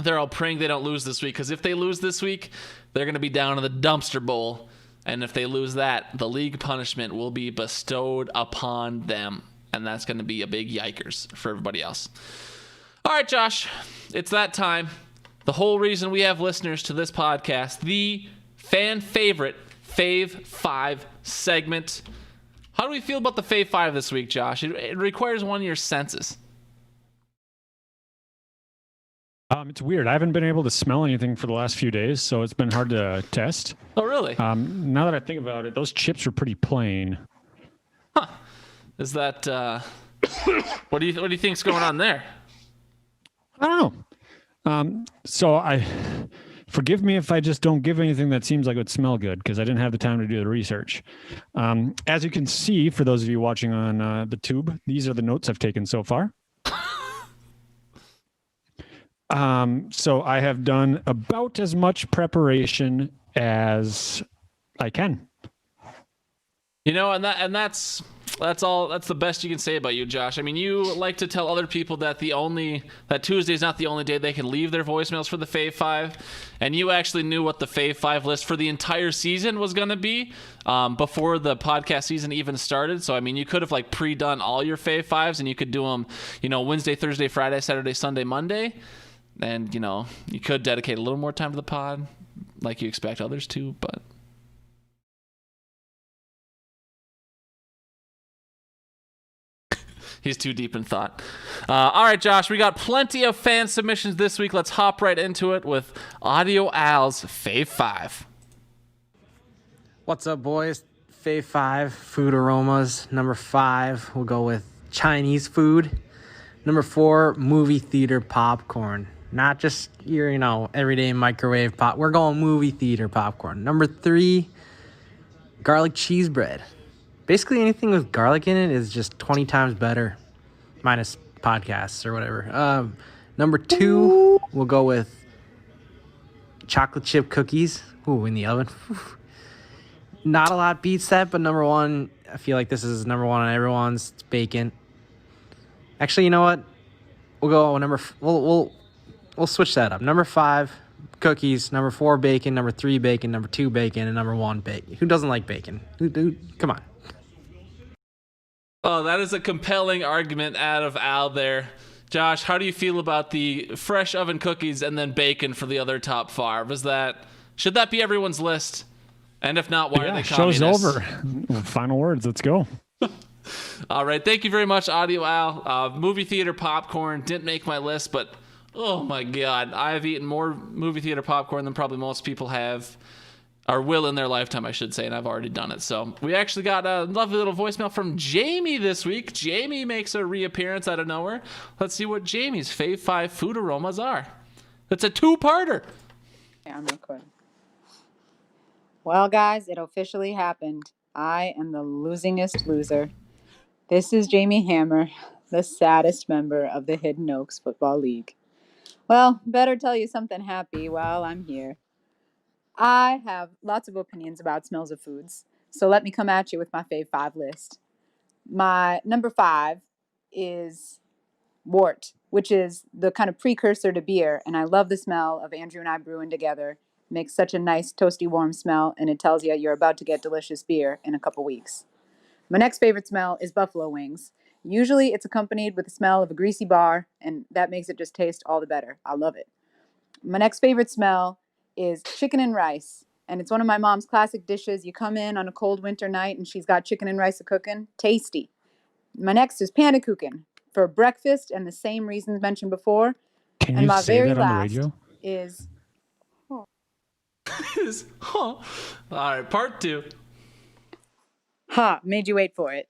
they're all praying they don't lose this week, because if they lose this week, they're going to be down in the dumpster bowl. And if they lose that, the league punishment will be bestowed upon them. And that's going to be a big yikers for everybody else. All right, Josh, it's that time. The whole reason we have listeners to this podcast, the fan favorite Fave Five segment. How do we feel about the Fave Five this week, Josh? It requires one of your senses. It's weird. I haven't been able to smell anything for the last few days, so it's been hard to test. Oh, really? Now that I think about it, those chips are pretty plain. Huh. Is that what do you think's going on there? I don't know. So forgive me if I just don't give anything that seems like it would smell good, because I didn't have the time to do the research. As you can see, for those of you watching on the tube, these are the notes I've taken so far. So I have done about as much preparation as I can. You know, and that's the best you can say about you, Josh. I mean, you like to tell other people that that Tuesday is not the only day they can leave their voicemails for the Fave Five, and you actually knew what the Fave Five list for the entire season was going to be before the podcast season even started. So I mean, you could have pre-done all your Fave Fives, and you could do them, Wednesday, Thursday, Friday, Saturday, Sunday, Monday, and you could dedicate a little more time to the pod, like you expect others to, but. He's too deep in thought. All right, Josh, we got plenty of fan submissions this week. Let's hop right into it with Audio Al's Fave Five. What's up, boys? Fave 5, food aromas. Number 5, we'll go with Chinese food. Number 4, movie theater popcorn. Not just your, everyday microwave pop. We're going movie theater popcorn. Number 3, garlic cheese bread. Basically, anything with garlic in it is just 20 times better, minus podcasts or whatever. Number 2, we'll go with chocolate chip cookies. Ooh, in the oven. Not a lot beats that, but number 1, I feel like this is number 1 on everyone's. It's bacon. Actually, you know what? We'll go we'll switch that up. Number 5, cookies, number 4 bacon, number 3 bacon, number 2 bacon, and number 1 bacon. Who doesn't like bacon? Come on. Oh, that is a compelling argument out of Al there. Josh, how do you feel about the fresh oven cookies and then bacon for the other top 5? Should that be everyone's list? And if not, why are they communists? Show's over. Final words. Let's go. All right. Thank you very much, Audio Al. Movie theater popcorn didn't make my list, but oh my God, I've eaten more movie theater popcorn than probably most people have, or will in their lifetime, I should say, and I've already done it. So we actually got a lovely little voicemail from Jamie this week. Jamie makes a reappearance out of nowhere. Let's see what Jamie's Fave 5 food aromas are. It's a 2-parter. Yeah, I'm recording. Well, guys, it officially happened. I am the losingest loser. This is Jamie Hammer, the saddest member of the Hidden Oaks Football League. Well, better tell you something happy while I'm here. I have lots of opinions about smells of foods, so let me come at you with my Fave 5 list. My number 5 is wort, which is the kind of precursor to beer, and I love the smell of Andrew and I brewing together. It makes such a nice, toasty, warm smell, and it tells you you're about to get delicious beer in a couple weeks. My next favorite smell is buffalo wings. Usually it's accompanied with the smell of a greasy bar, and that makes it just taste all the better. I love it. My next favorite smell is chicken and rice, and it's one of my mom's classic dishes. You come in on a cold winter night, and she's got chicken and rice a-cooking. Tasty. My next is pannekuchen for breakfast, and the same reasons mentioned before. Can And you my say very that on the last radio? is... All right, part 2. Ha, made you wait for it.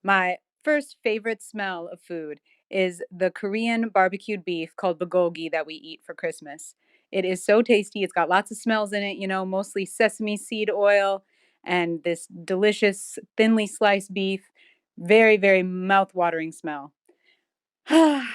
My first favorite smell of food is the Korean barbecued beef called bulgogi that we eat for Christmas. It is so tasty. It's got lots of smells in it, mostly sesame seed oil and this delicious thinly sliced beef. Very, very mouth-watering smell. That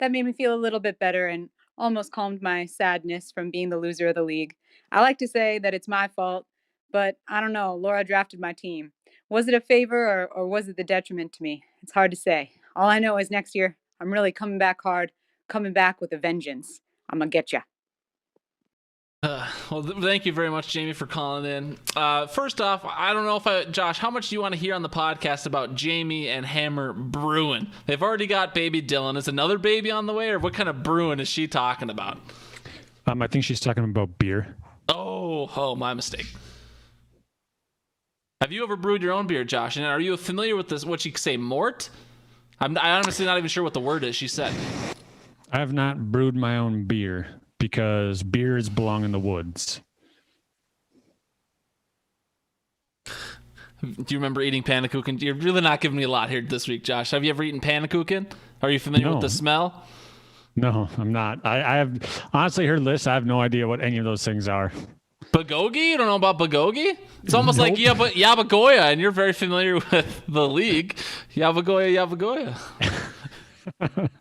made me feel a little bit better and almost calmed my sadness from being the loser of the league. I like to say that it's my fault, but I don't know. Laura drafted my team. Was it a favor or was it the detriment to me? It's hard to say. All I know is next year, I'm really coming back hard, coming back with a vengeance. I'm going to get ya. Thank you very much, Jamie, for calling in. First off, I don't know Josh, how much do you want to hear on the podcast about Jamie and Hammer brewing? They've already got baby Dylan. Is another baby on the way, or what kind of brewing is she talking about? I think she's talking about beer. Oh, my mistake. Have you ever brewed your own beer, Josh? And are you familiar with this? What she say, mort? I'm honestly not even sure what the word is. She said. I have not brewed my own beer because beers belong in the woods. Do you remember eating pannekuchen? You're really not giving me a lot here this week, Josh. Have you ever eaten pannekuchen? Are you familiar with the smell? No, I'm not. I have honestly heard lists. I have no idea what any of those things are. Bagogi? You don't know about bagogi? It's almost like Yabagoya, and you're very familiar with the league. Yabagoya.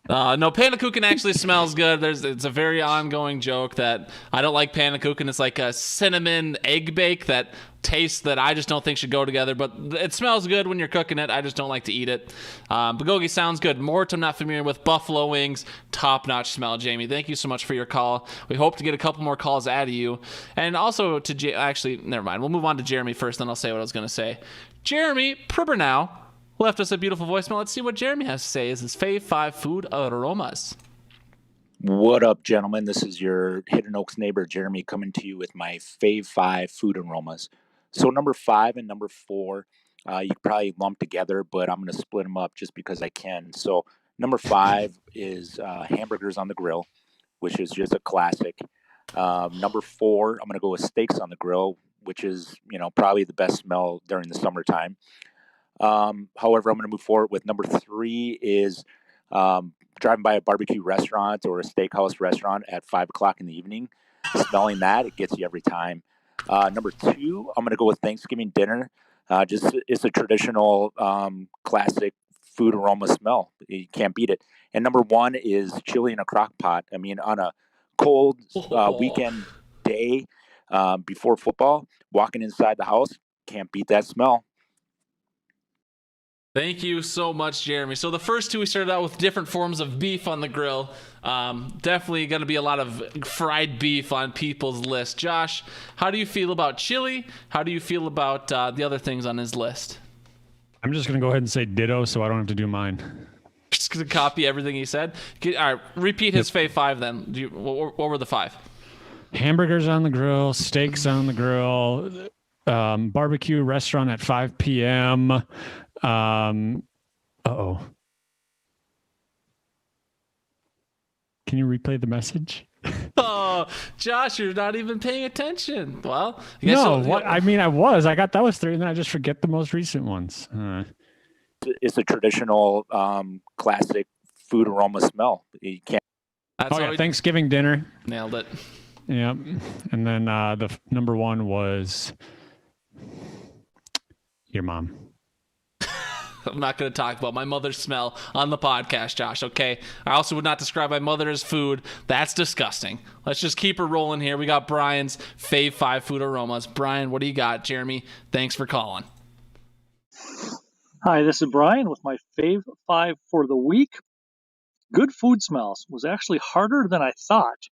No, pannekuchen actually smells good. It's a very ongoing joke that I don't like pannekuchen. It's like a cinnamon egg bake that tastes that I just don't think should go together, but it smells good when you're cooking it. I just don't like to eat it. Bulgogi sounds good. Mort, I'm not familiar with. Buffalo wings, top-notch smell. Jamie, thank you so much for your call. We hope to get a couple more calls out of you. And also to actually, never mind. We'll move on to Jeremy first, then I'll say what I was going to say. Jeremy Pribbernow left us a beautiful voicemail. Let's see what Jeremy has to say. Is his Fave 5 food aromas? What up, gentlemen? This is your Hidden Oaks neighbor, Jeremy, coming to you with my Fave 5 food aromas. So number 5 and number 4, you could probably lump together, but I'm going to split them up just because I can. So number 5 is hamburgers on the grill, which is just a classic. Number 4, I'm going to go with steaks on the grill, which is, probably the best smell during the summertime. However, I'm going to move forward with number 3 is driving by a barbecue restaurant or a steakhouse restaurant at 5 o'clock in the evening. Smelling that, it gets you every time. Number 2, I'm going to go with Thanksgiving dinner. It's a traditional classic food aroma smell. You can't beat it. And number 1 is chili in a crock pot. I mean, on a cold weekend day before football, walking inside the house, can't beat that smell. Thank you so much, Jeremy. So the first two, we started out with different forms of beef on the grill. Definitely going to be a lot of fried beef on people's list. Josh, how do you feel about chili? How do you feel about the other things on his list? I'm just going to go ahead and say ditto so I don't have to do mine. Just going to copy everything he said? All right, repeat his Fave Five then. What were the five? Hamburgers on the grill, steaks on the grill, barbecue restaurant at 5 p.m. Can you replay the message? Oh, Josh, you're not even paying attention. Well, I was. That was 3, and then I just forget the most recent ones. It's a traditional classic food aroma smell. You can't. Thanksgiving dinner. Nailed it. Yep. And then the number 1 was your mom. I'm not going to talk about my mother's smell on the podcast, Josh, okay? I also would not describe my mother as food. That's disgusting. Let's just keep her rolling here. We got Brian's Fave 5 food aromas. Brian, what do you got? Jeremy, thanks for calling. Hi, this is Brian with my Fave 5 for the week. Good food smells was actually harder than I thought.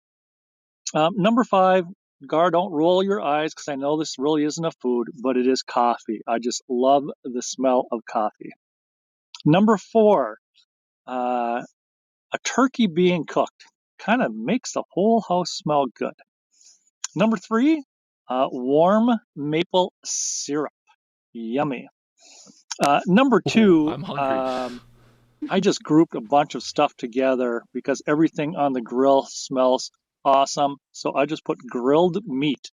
Number 5, Gar, don't roll your eyes because I know this really isn't a food, but it is coffee. I just love the smell of coffee. Number 4, a turkey being cooked kind of makes the whole house smell good. Number 3, warm maple syrup. Yummy. Number 2, I'm hungry. I just grouped a bunch of stuff together because everything on the grill smells awesome. So I just put grilled meat.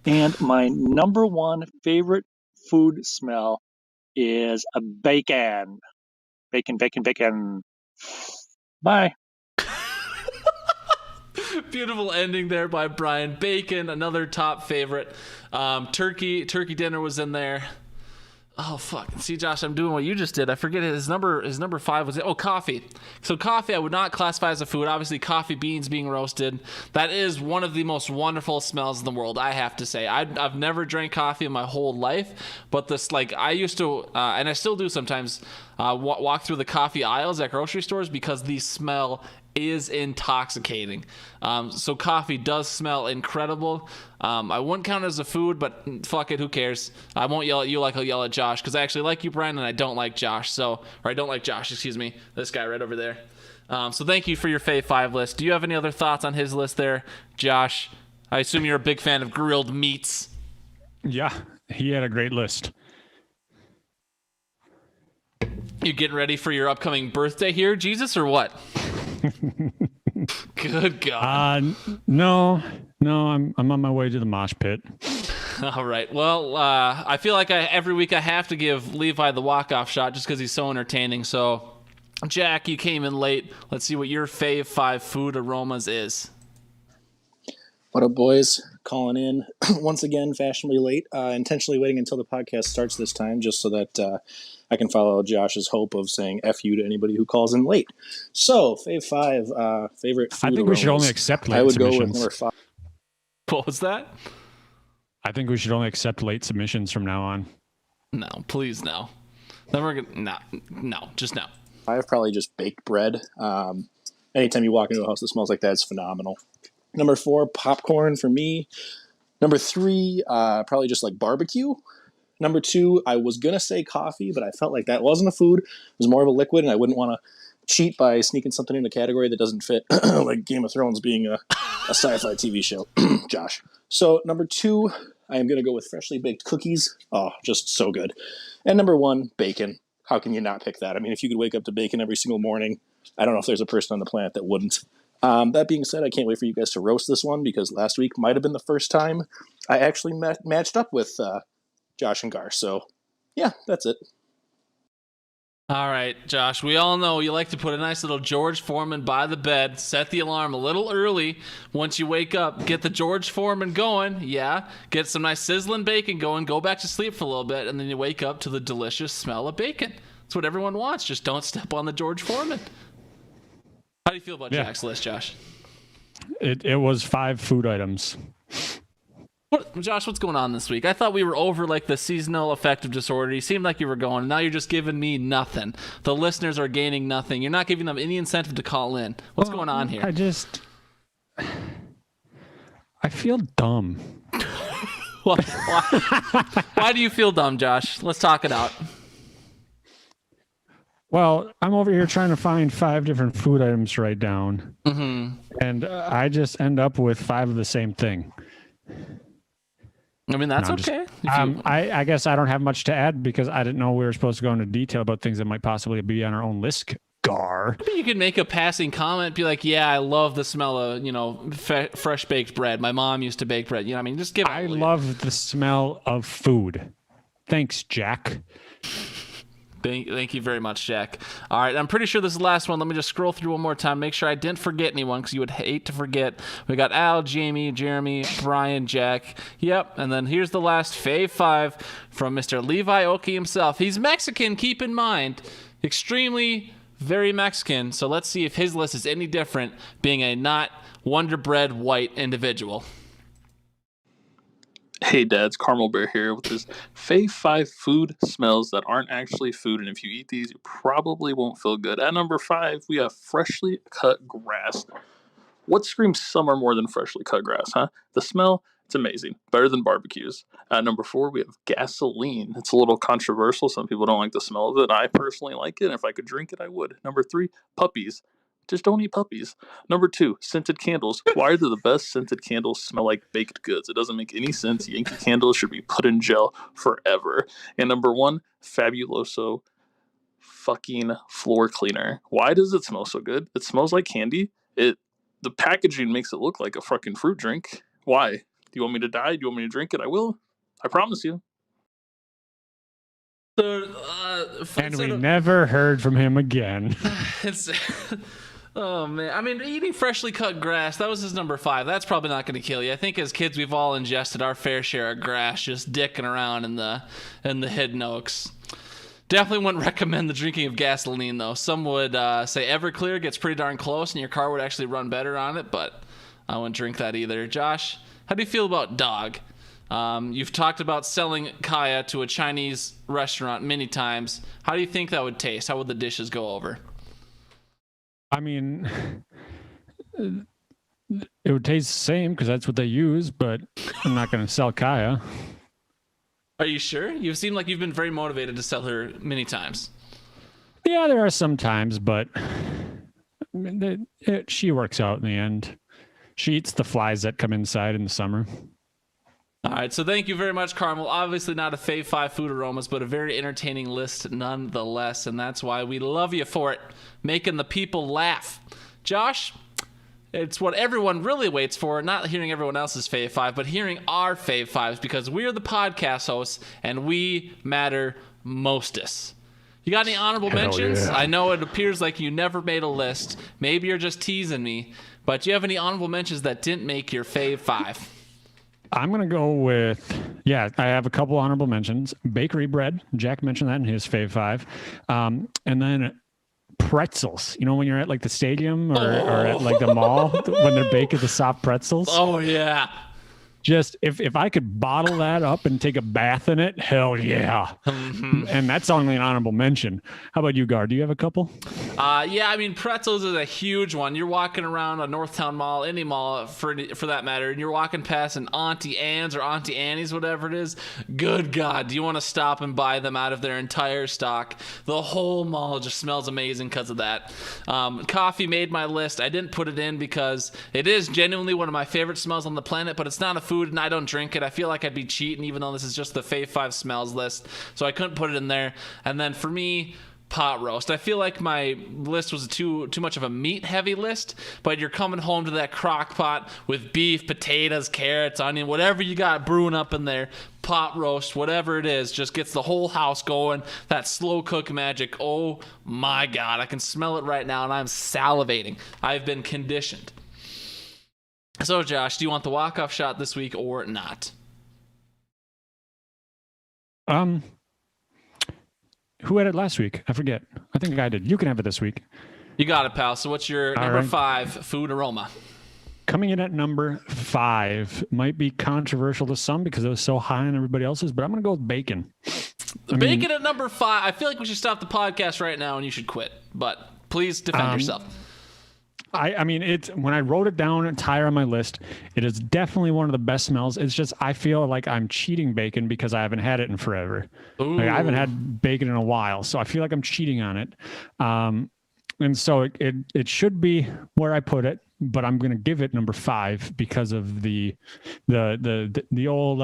And my number 1 favorite food smell is a bacon. Bacon, bacon, bacon. Bye. Beautiful ending there by Brian. Bacon, another top favorite. Turkey dinner was in there. Oh, fuck. See, Josh, I'm doing what you just did. I forget his number 5 was, coffee. So coffee I would not classify as a food. Obviously, coffee beans being roasted. That is one of the most wonderful smells in the world, I have to say. I've never drank coffee in my whole life, but this, I used to, and I still do sometimes, walk through the coffee aisles at grocery stores because the smell is intoxicating. So coffee does smell incredible. I wouldn't count it as a food, but fuck it, who cares? I won't yell at you like I'll yell at Josh, because I actually like you, Brian, and I don't like Josh. I don't like Josh, excuse me. This guy right over there. So thank you for your Fave 5 list. Do you have any other thoughts on his list there, Josh? I assume you're a big fan of grilled meats. Yeah, he had a great list. You getting ready for your upcoming birthday here, Jesus, or what? Good God. No, I'm on my way to the mosh pit. All right. Well, I feel like every week I have to give Levi the walk-off shot just because he's so entertaining. So, Jack, you came in late. Let's see what your Fave 5 food aromas is. What up, boys? Calling in once again, fashionably late. Intentionally waiting until the podcast starts this time just so that I can follow Josh's hope of saying F you to anybody who calls in late. So, Fave 5, favorite food I think aromas. we should only accept late I would submissions. go with number 5. What was that? I think we should only accept late submissions from now on. No, please no. Then we're gonna no, just no. 5, probably just baked bread. Anytime you walk into a house that smells like that, it's phenomenal. Number 4, popcorn for me. Number 3, probably just like barbecue. Number 2, I was going to say coffee, but I felt like that wasn't a food. It was more of a liquid, and I wouldn't want to cheat by sneaking something in a category that doesn't fit, like Game of Thrones being a sci-fi TV show. Josh. So number 2, I am going to go with freshly baked cookies. Oh, just so good. And number 1, bacon. How can you not pick that? I mean, if you could wake up to bacon every single morning, I don't know if there's a person on the planet that wouldn't. That being said, I can't wait for you guys to roast this one because last week might have been the first time I actually matched up with Josh and Gar. So, yeah, that's it. All right, Josh, we all know you like to put a nice little George Foreman by the bed, set the alarm a little early. Once you wake up, get the George Foreman going, yeah, get some nice sizzling bacon going, go back to sleep for a little bit, and then you wake up to the delicious smell of bacon. That's what everyone wants. Just don't step on the George Foreman. How do you feel about Jack's list, Josh? It was 5 food items. Josh, what's going on this week? I thought we were over like the seasonal affective disorder. You seemed like you were going. Now you're just giving me nothing. The listeners are gaining nothing. You're not giving them any incentive to call in. What's going on here? I feel dumb. Why do you feel dumb, Josh? Let's talk it out. Well, I'm over here trying to find 5 different food items to write down. And I just end up with 5 of the same thing. I mean, that's okay. I guess I don't have much to add because I didn't know we were supposed to go into detail about things that might possibly be on our own list. You could make a passing comment, be like, yeah, I love the smell of, fresh baked bread. My mom used to bake bread. You know what I mean? Just give it. I love the smell of food. Thanks, Jack. Thank you very much, Jack. All right, I'm pretty sure this is the last one. Let me just scroll through one more time, make sure I didn't forget anyone, because you would hate to forget. We got Al, Jamie, Jeremy, Brian, Jack. Yep, and then here's the last Fave Five from Mr. Levi Oki himself. He's Mexican, keep in mind. Extremely, very Mexican. So let's see if his list is any different, being a not Wonder Bread white individual. Hey dads, Caramel Bear here with this Fave 5 food smells that aren't actually food, and if you eat these, you probably won't feel good. At number 5, we have freshly cut grass. What screams summer more than freshly cut grass, huh? The smell, it's amazing. Better than barbecues. At number 4, we have gasoline. It's a little controversial. Some people don't like the smell of it. I personally like it, and if I could drink it, I would. Number 3, puppies. Just don't eat puppies. Number 2, scented candles. Why do the best scented candles smell like baked goods? It doesn't make any sense. Yankee candles should be put in jail forever. And number 1, Fabuloso fucking floor cleaner. Why does it smell so good? It smells like candy. The packaging makes it look like a fucking fruit drink. Why? Do you want me to die? Do you want me to drink it? I will. I promise you. And we never heard from him again. Oh man, I mean, eating freshly cut grass, that was his number 5. That's probably not going to kill you. I think as kids we've all ingested our fair share of grass just dicking around in the Hidden Oaks. Definitely wouldn't recommend the drinking of gasoline though. Some would say Everclear gets pretty darn close and your car would actually run better on it, but I wouldn't drink that either. Josh, how do you feel about dog? You've talked about selling kaya to a Chinese restaurant many times. How do you think that would taste? How would the dishes go over? I mean, it would taste the same because that's what they use, but I'm not going to sell kaya. Are you sure? You seem like you've been very motivated to sell her many times. Yeah, there are some times, but she works out in the end. She eats the flies that come inside in the summer. All right, so thank you very much, Carmel. Obviously not a Fave 5 food aromas, but a very entertaining list nonetheless, and that's why we love you for it, making the people laugh. Josh, it's what everyone really waits for, not hearing everyone else's Fave 5, but hearing our Fave 5s, because we're the podcast hosts, and we matter mostest. You got any honorable mentions? Yeah. I know it appears like you never made a list. Maybe you're just teasing me, but do you have any honorable mentions that didn't make your Fave 5? I'm going to go with, I have a couple honorable mentions. Bakery bread. Jack mentioned that in his Fave 5. And then pretzels. You know, when you're at like the stadium or at like the mall, when they're baking the soft pretzels. Oh, yeah. Just if I could bottle that up and take a bath in it, hell yeah. Mm-hmm. And that's only an honorable mention. How about you, Gar? Do you have a couple? Yeah, I mean, pretzels is a huge one. You're walking around a Northtown mall, any mall for that matter, and you're walking past an Auntie Anne's or Auntie Annie's, whatever it is. Good God, do you want to stop and buy them out of their entire stock? The whole mall just smells amazing because of that. Coffee made my list. I didn't put it in because it is genuinely one of my favorite smells on the planet, but it's not a food and I don't drink it. I feel like I'd be cheating even though this is just the Fave 5 smells list, so I couldn't put it in there. And then for me, pot roast. I feel like my list was too much of a meat heavy list, but you're coming home to that crock pot with beef, potatoes, carrots, onion, whatever you got brewing up in there. Pot roast, whatever it is, just gets the whole house going. That slow cook magic. Oh my God, I can smell it right now and I'm salivating. I've been conditioned. So Josh, do you want the walk-off shot this week or not? Who had it last week? I forget. I think I did. You can have it this week. You got it, pal. So what's your number 5 food aroma? Coming in at number 5 might be controversial to some because it was so high on everybody else's, but I'm going to go with bacon. Bacon at number 5. I feel like we should stop the podcast right now and you should quit. But please defend yourself. I mean, it's when I wrote it down and higher on my list, it is definitely one of the best smells. It's just I feel like I'm cheating bacon because I haven't had it in forever. Like, I haven't had bacon in a while, so I feel like I'm cheating on it. And so it should be where I put it, but I'm going to give it number 5 because of the old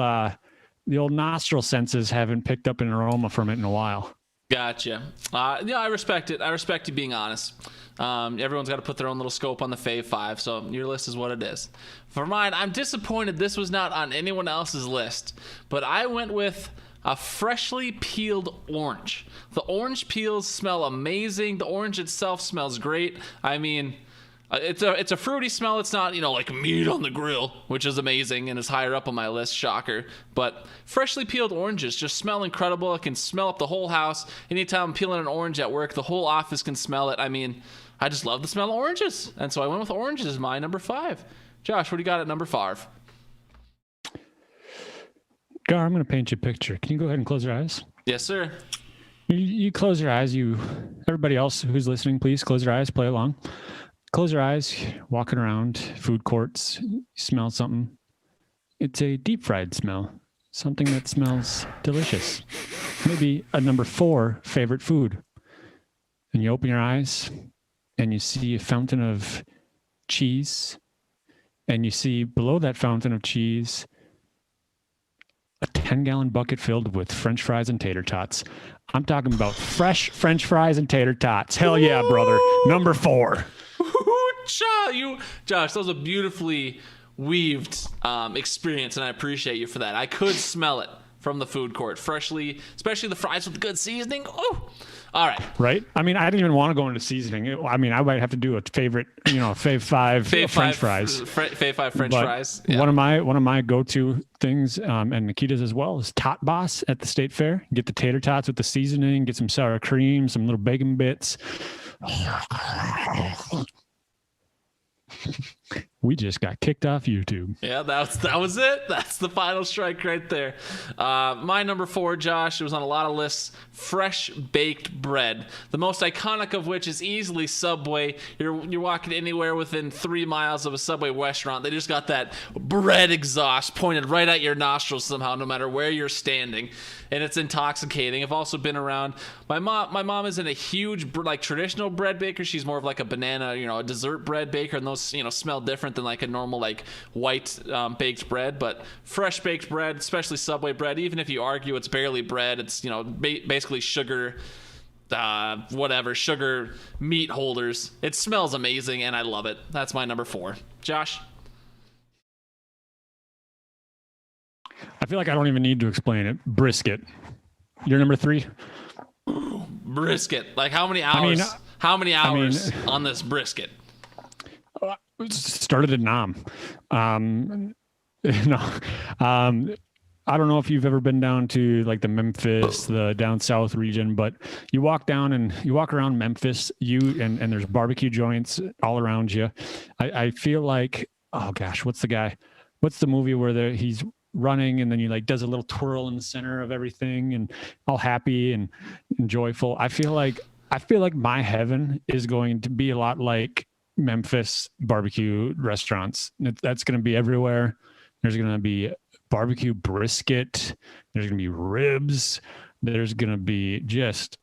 nostril senses haven't picked up an aroma from it in a while. Gotcha. Yeah, I respect it. I respect you being honest. Everyone's got to put their own little scope on the Fave Five, so your list is what it is. For mine, I'm disappointed this was not on anyone else's list, but I went with a freshly peeled orange. The orange peels smell amazing. The orange itself smells great. I mean, it's a fruity smell. It's not, like meat on the grill, which is amazing and is higher up on my list. Shocker. But freshly peeled oranges just smell incredible. It can smell up the whole house. Anytime I'm peeling an orange at work, the whole office can smell it. I mean, I just love the smell of oranges. And so I went with oranges as my number 5. Josh, what do you got at number 5? Gar, I'm going to paint you a picture. Can you go ahead and close your eyes? Yes, sir. You close your eyes. Everybody else who's listening, please close your eyes, play along. Close your eyes, walking around food courts, you smell something. It's a deep fried smell, something that smells delicious. Maybe a number 4 favorite food. And you open your eyes and you see a fountain of cheese, and you see below that fountain of cheese a 10-gallon bucket filled with French fries and tater tots. I'm talking about fresh French fries and tater tots. Hell yeah, brother. Number 4. Josh, that was a beautifully weaved experience, and I appreciate you for that. I could smell it from the food court, freshly, especially the fries with good seasoning. Oh, all right. Right? I mean, I didn't even want to go into seasoning. I mean, I might have to do a favorite, Fave Five French fries. Fave Five French fries. Yeah. One of my go-to things, and Nikita's as well, is Tot Boss at the State Fair. Get the tater tots with the seasoning, get some sour cream, some little bacon bits. We just got kicked off YouTube. Yeah, that was it. That's the final strike right there. My number 4, Josh, it was on a lot of lists. Fresh baked bread. The most iconic of which is easily Subway. You're walking anywhere within 3 miles of a Subway restaurant. They just got that bread exhaust pointed right at your nostrils somehow, no matter where you're standing. And it's intoxicating. I've also been around. My mom isn't a huge traditional bread baker. She's more of like a banana, a dessert bread baker, and those smell different than like a normal like white baked bread. But fresh baked bread, especially Subway bread, even if you argue it's barely bread, it's basically sugar, sugar meat holders. It smells amazing and I love it. That's my number 4. Josh? I feel like I don't even need to explain it. Brisket. Your number 3? Brisket. Like how many hours? On this brisket? Started at Nam. I don't know if you've ever been down to like the Memphis, the down south region, but you walk around Memphis, and there's barbecue joints all around you. I feel like, oh gosh, what's the movie where he's running and then he like does a little twirl in the center of everything and all happy and joyful. I feel like my heaven is going to be a lot like Memphis barbecue restaurants. That's going to be everywhere. There's going to be barbecue brisket. There's going to be ribs. There's going to be just...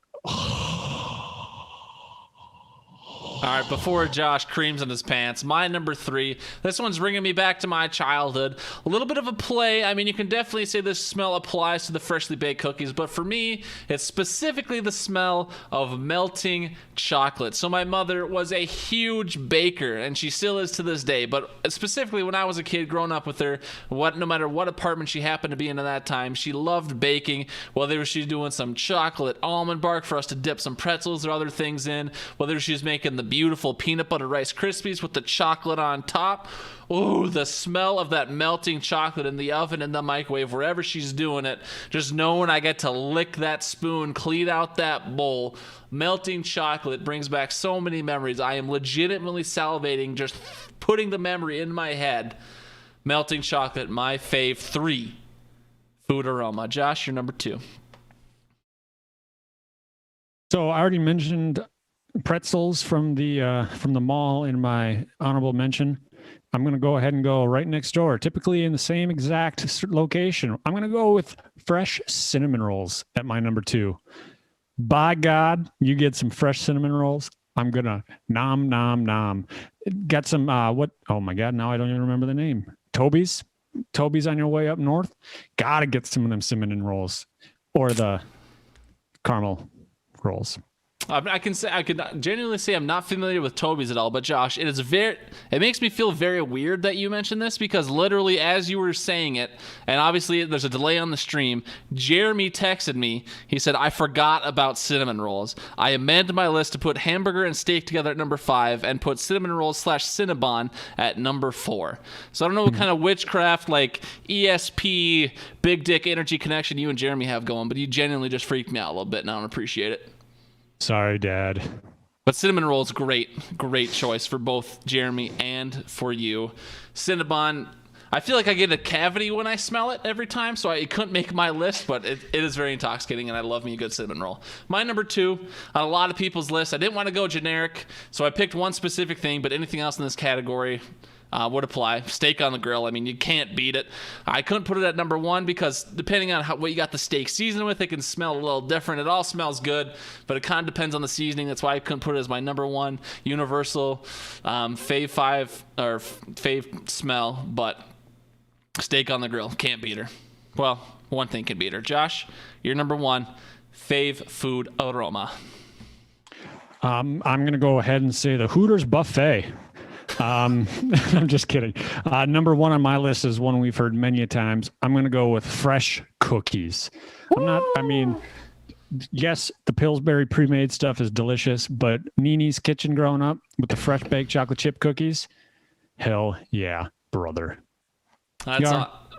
All right, before Josh creams in his pants, my number 3. This one's bringing me back to my childhood. A little bit of a play. I mean, you can definitely say this smell applies to the freshly baked cookies, but for me, it's specifically the smell of melting chocolate. So my mother was a huge baker, and she still is to this day, but specifically when I was a kid growing up with her, no matter what apartment she happened to be in at that time, she loved baking, whether she's doing some chocolate almond bark for us to dip some pretzels or other things in, whether she's making the beautiful peanut butter Rice Krispies with the chocolate on top. Ooh, the smell of that melting chocolate in the oven, in the microwave, wherever she's doing it. Just knowing I get to lick that spoon, clean out that bowl. Melting chocolate brings back so many memories. I am legitimately salivating just putting the memory in my head. Melting chocolate, my fave 3 food aroma. Josh, you're number 2. So I already mentioned pretzels from the mall in my honorable mention. I'm going to go ahead and go right next door, typically in the same exact location. I'm going to go with fresh cinnamon rolls at my number 2. By God, you get some fresh cinnamon rolls. I'm going to nom, nom, nom. Got some, what? Oh my God, now I don't even remember the name. Toby's on your way up north. Got to get some of them cinnamon rolls or the caramel rolls. I could genuinely say I'm not familiar with Toby's at all, but Josh, it makes me feel very weird that you mentioned this, because literally as you were saying it, and obviously there's a delay on the stream, Jeremy texted me. He said, I forgot about cinnamon rolls. I amended my list to put hamburger and steak together at number 5 and put cinnamon rolls / Cinnabon at number 4. So I don't know what kind of witchcraft, like ESP, big dick energy connection you and Jeremy have going, but you genuinely just freaked me out a little bit, and I don't appreciate it. Sorry, Dad. But cinnamon rolls, great choice for both Jeremy and for you. Cinnabon, I feel like I get a cavity when I smell it every time, so I couldn't make my list, but it is very intoxicating, and I love me a good cinnamon roll. My number 2, on a lot of people's lists, I didn't want to go generic, so I picked one specific thing, but anything else in this category would apply. Steak on the grill. I mean, you can't beat it. I couldn't put it at number 1 because depending on what you got the steak seasoned with, it can smell a little different. It all smells good, but it kind of depends on the seasoning. That's why I couldn't put it as my number 1 universal Fave 5 or Fave smell, but steak on the grill, can't beat her. Well, one thing can beat her. Josh, your number 1 Fave food aroma. I'm going to go ahead and say the Hooters buffet. I'm just kidding. Number 1 on my list is one we've heard many times. I'm going to go with fresh cookies. Yes, the Pillsbury pre-made stuff is delicious, but Nini's Kitchen growing up with the fresh baked chocolate chip cookies, hell yeah, brother. That's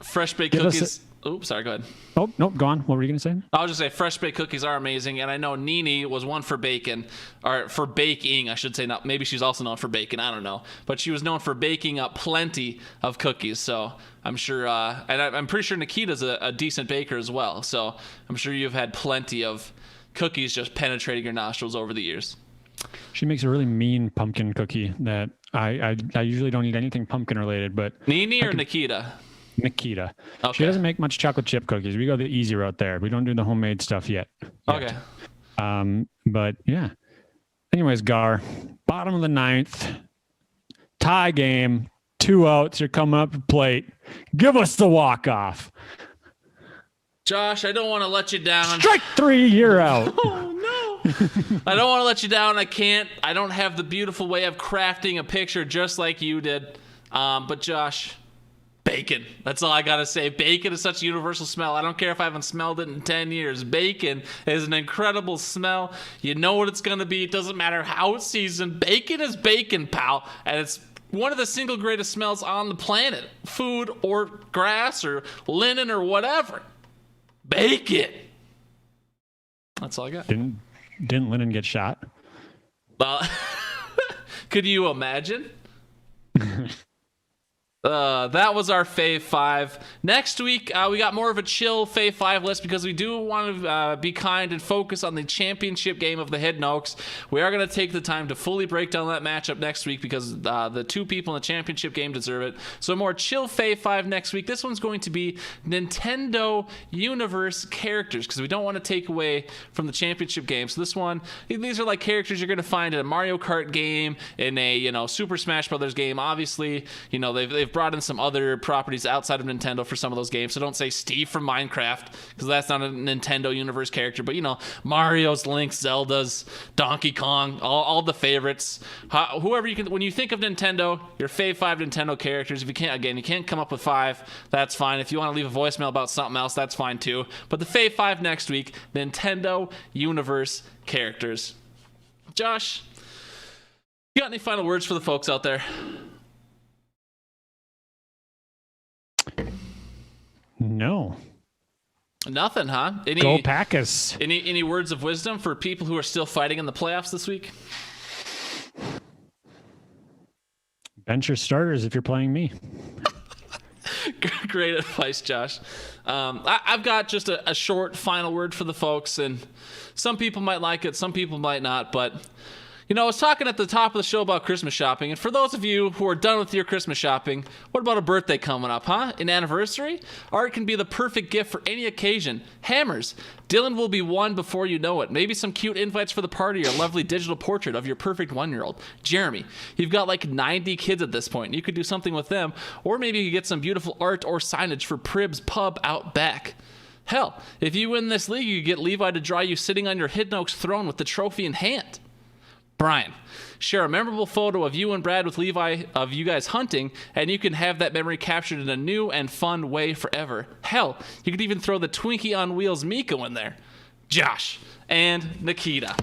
fresh baked cookies. Oops, sorry, go ahead. Oh, no, go on. What were you going to say? I'll just say fresh baked cookies are amazing, and I know Nini was one for bacon, or for baking, I should say. Not maybe she's also known for bacon, I don't know. But she was known for baking up plenty of cookies, so I'm sure, and I'm pretty sure Nikita's a decent baker as well, so I'm sure you've had plenty of cookies just penetrating your nostrils over the years. She makes a really mean pumpkin cookie that I usually don't eat anything pumpkin related, but... Nini or Nikita? Nikita. Okay. She doesn't make much chocolate chip cookies. We go the easy route there. We don't do the homemade stuff yet. Okay. But yeah. Anyways, Gar, bottom of the 9th, tie game, 2 outs. You're coming up to plate. Give us the walk-off. Josh, I don't want to let you down. Strike 3, you're out. Oh, no. I don't want to let you down. I don't have the beautiful way of crafting a picture just like you did. But Josh... bacon. That's all I gotta say. Bacon is such a universal smell. I don't care if I haven't smelled it in 10 years. Bacon is an incredible smell. You know what it's gonna be. It doesn't matter how it's seasoned. Bacon is bacon, pal. And it's one of the single greatest smells on the planet. Food or grass or linen or whatever. Bacon. That's all I got. Didn't Lennon get shot? Could you imagine? That was our Fave 5. Next week, we got more of a chill Fave 5 list because we do want to be kind and focus on the championship game of the Hidden Oaks. We are going to take the time to fully break down that matchup next week because the 2 people in the championship game deserve it. So more chill Fave 5 next week. This one's going to be Nintendo Universe characters because we don't want to take away from the championship game. So this one, these are like characters you're going to find in a Mario Kart game, in a Super Smash Brothers game. Obviously, they've brought in some other properties outside of Nintendo for some of those games. So don't say Steve from Minecraft because that's not a Nintendo Universe character. But Mario's, Link's, Zelda's, Donkey Kong, all the favorites. Whoever you can, when you think of Nintendo, your Fave 5 Nintendo characters. If you can't come up with 5, that's fine. If you want to leave a voicemail about something else, that's fine too. But the Fave 5 next week, Nintendo Universe characters. Josh, You got any final words for the folks out there? No. Nothing, huh? Go Packers. Any words of wisdom for people who are still fighting in the playoffs this week? Bench your starters if you're playing me. Great advice, Josh. I've got just a short final word for the folks, and some people might like it, some people might not, but I was talking at the top of the show about Christmas shopping, and for those of you who are done with your Christmas shopping, what about a birthday coming up, huh? An anniversary? Art can be the perfect gift for any occasion. Hammers. Dylan will be one before you know it. Maybe some cute invites for the party or a lovely digital portrait of your perfect one-year-old. Jeremy, you've got like 90 kids at this point. You could do something with them, or maybe you could get some beautiful art or signage for Prib's Pub out back. Hell, if you win this league, you get Levi to draw you sitting on your Hidden Oaks throne with the trophy in hand. Brian, share a memorable photo of you and Brad with Levi of you guys hunting, and you can have that memory captured in a new and fun way forever. Hell, you could even throw the Twinkie on Wheels Miko in there. Josh and Nikita.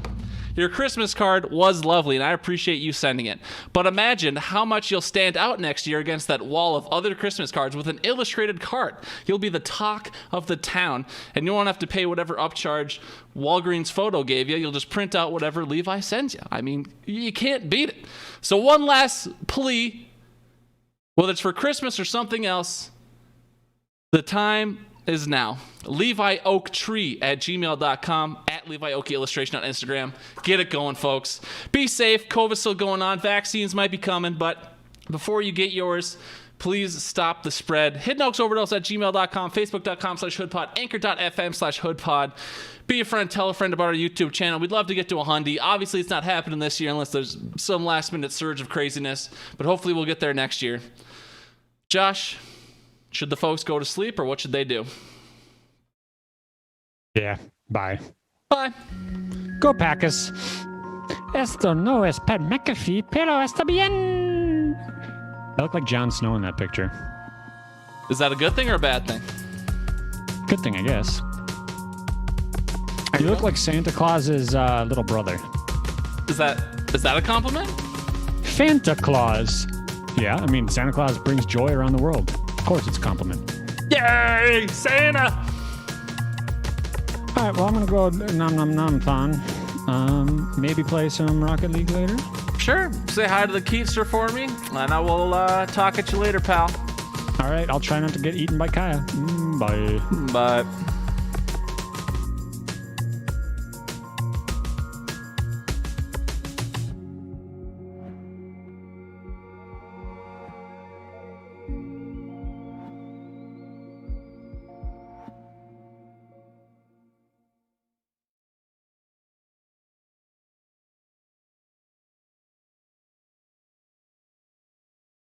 Your Christmas card was lovely, and I appreciate you sending it. But imagine how much you'll stand out next year against that wall of other Christmas cards with an illustrated card. You'll be the talk of the town, and you won't have to pay whatever upcharge Walgreens Photo gave you. You'll just print out whatever Levi sends you. I mean, you can't beat it. So one last plea, whether it's for Christmas or something else, the time is now. LeviOakTree@gmail.com, at Levi Oak Illustration on Instagram. Get it going, folks. Be safe. COVID's still going on. Vaccines might be coming, but before you get yours, please stop the spread. Hidden Oaks Overdose at gmail.com, facebook.com/hoodpod, anchor.fm/hoodpod. Be a friend, tell a friend about our YouTube channel. We'd love to get to 100. Obviously, it's not happening this year unless there's some last-minute surge of craziness, but hopefully we'll get there next year. Josh, should the folks go to sleep, or what should they do? Yeah, bye. Bye. Go Packers. Esto no es Pat McAfee, pero está bien. I look like Jon Snow in that picture. Is that a good thing or a bad thing? Good thing, I guess. You look like Santa Claus's little brother. Is that a compliment? Fanta Claus. Yeah, I mean, Santa Claus brings joy around the world. Of course it's a compliment. Yay, Santa! All right, well, I'm going to go nom nom nom thon. Maybe play some Rocket League later. Sure. Say hi to the Keatster for me, and I will talk at you later, pal. All right, I'll try not to get eaten by Kaya. Bye. Bye.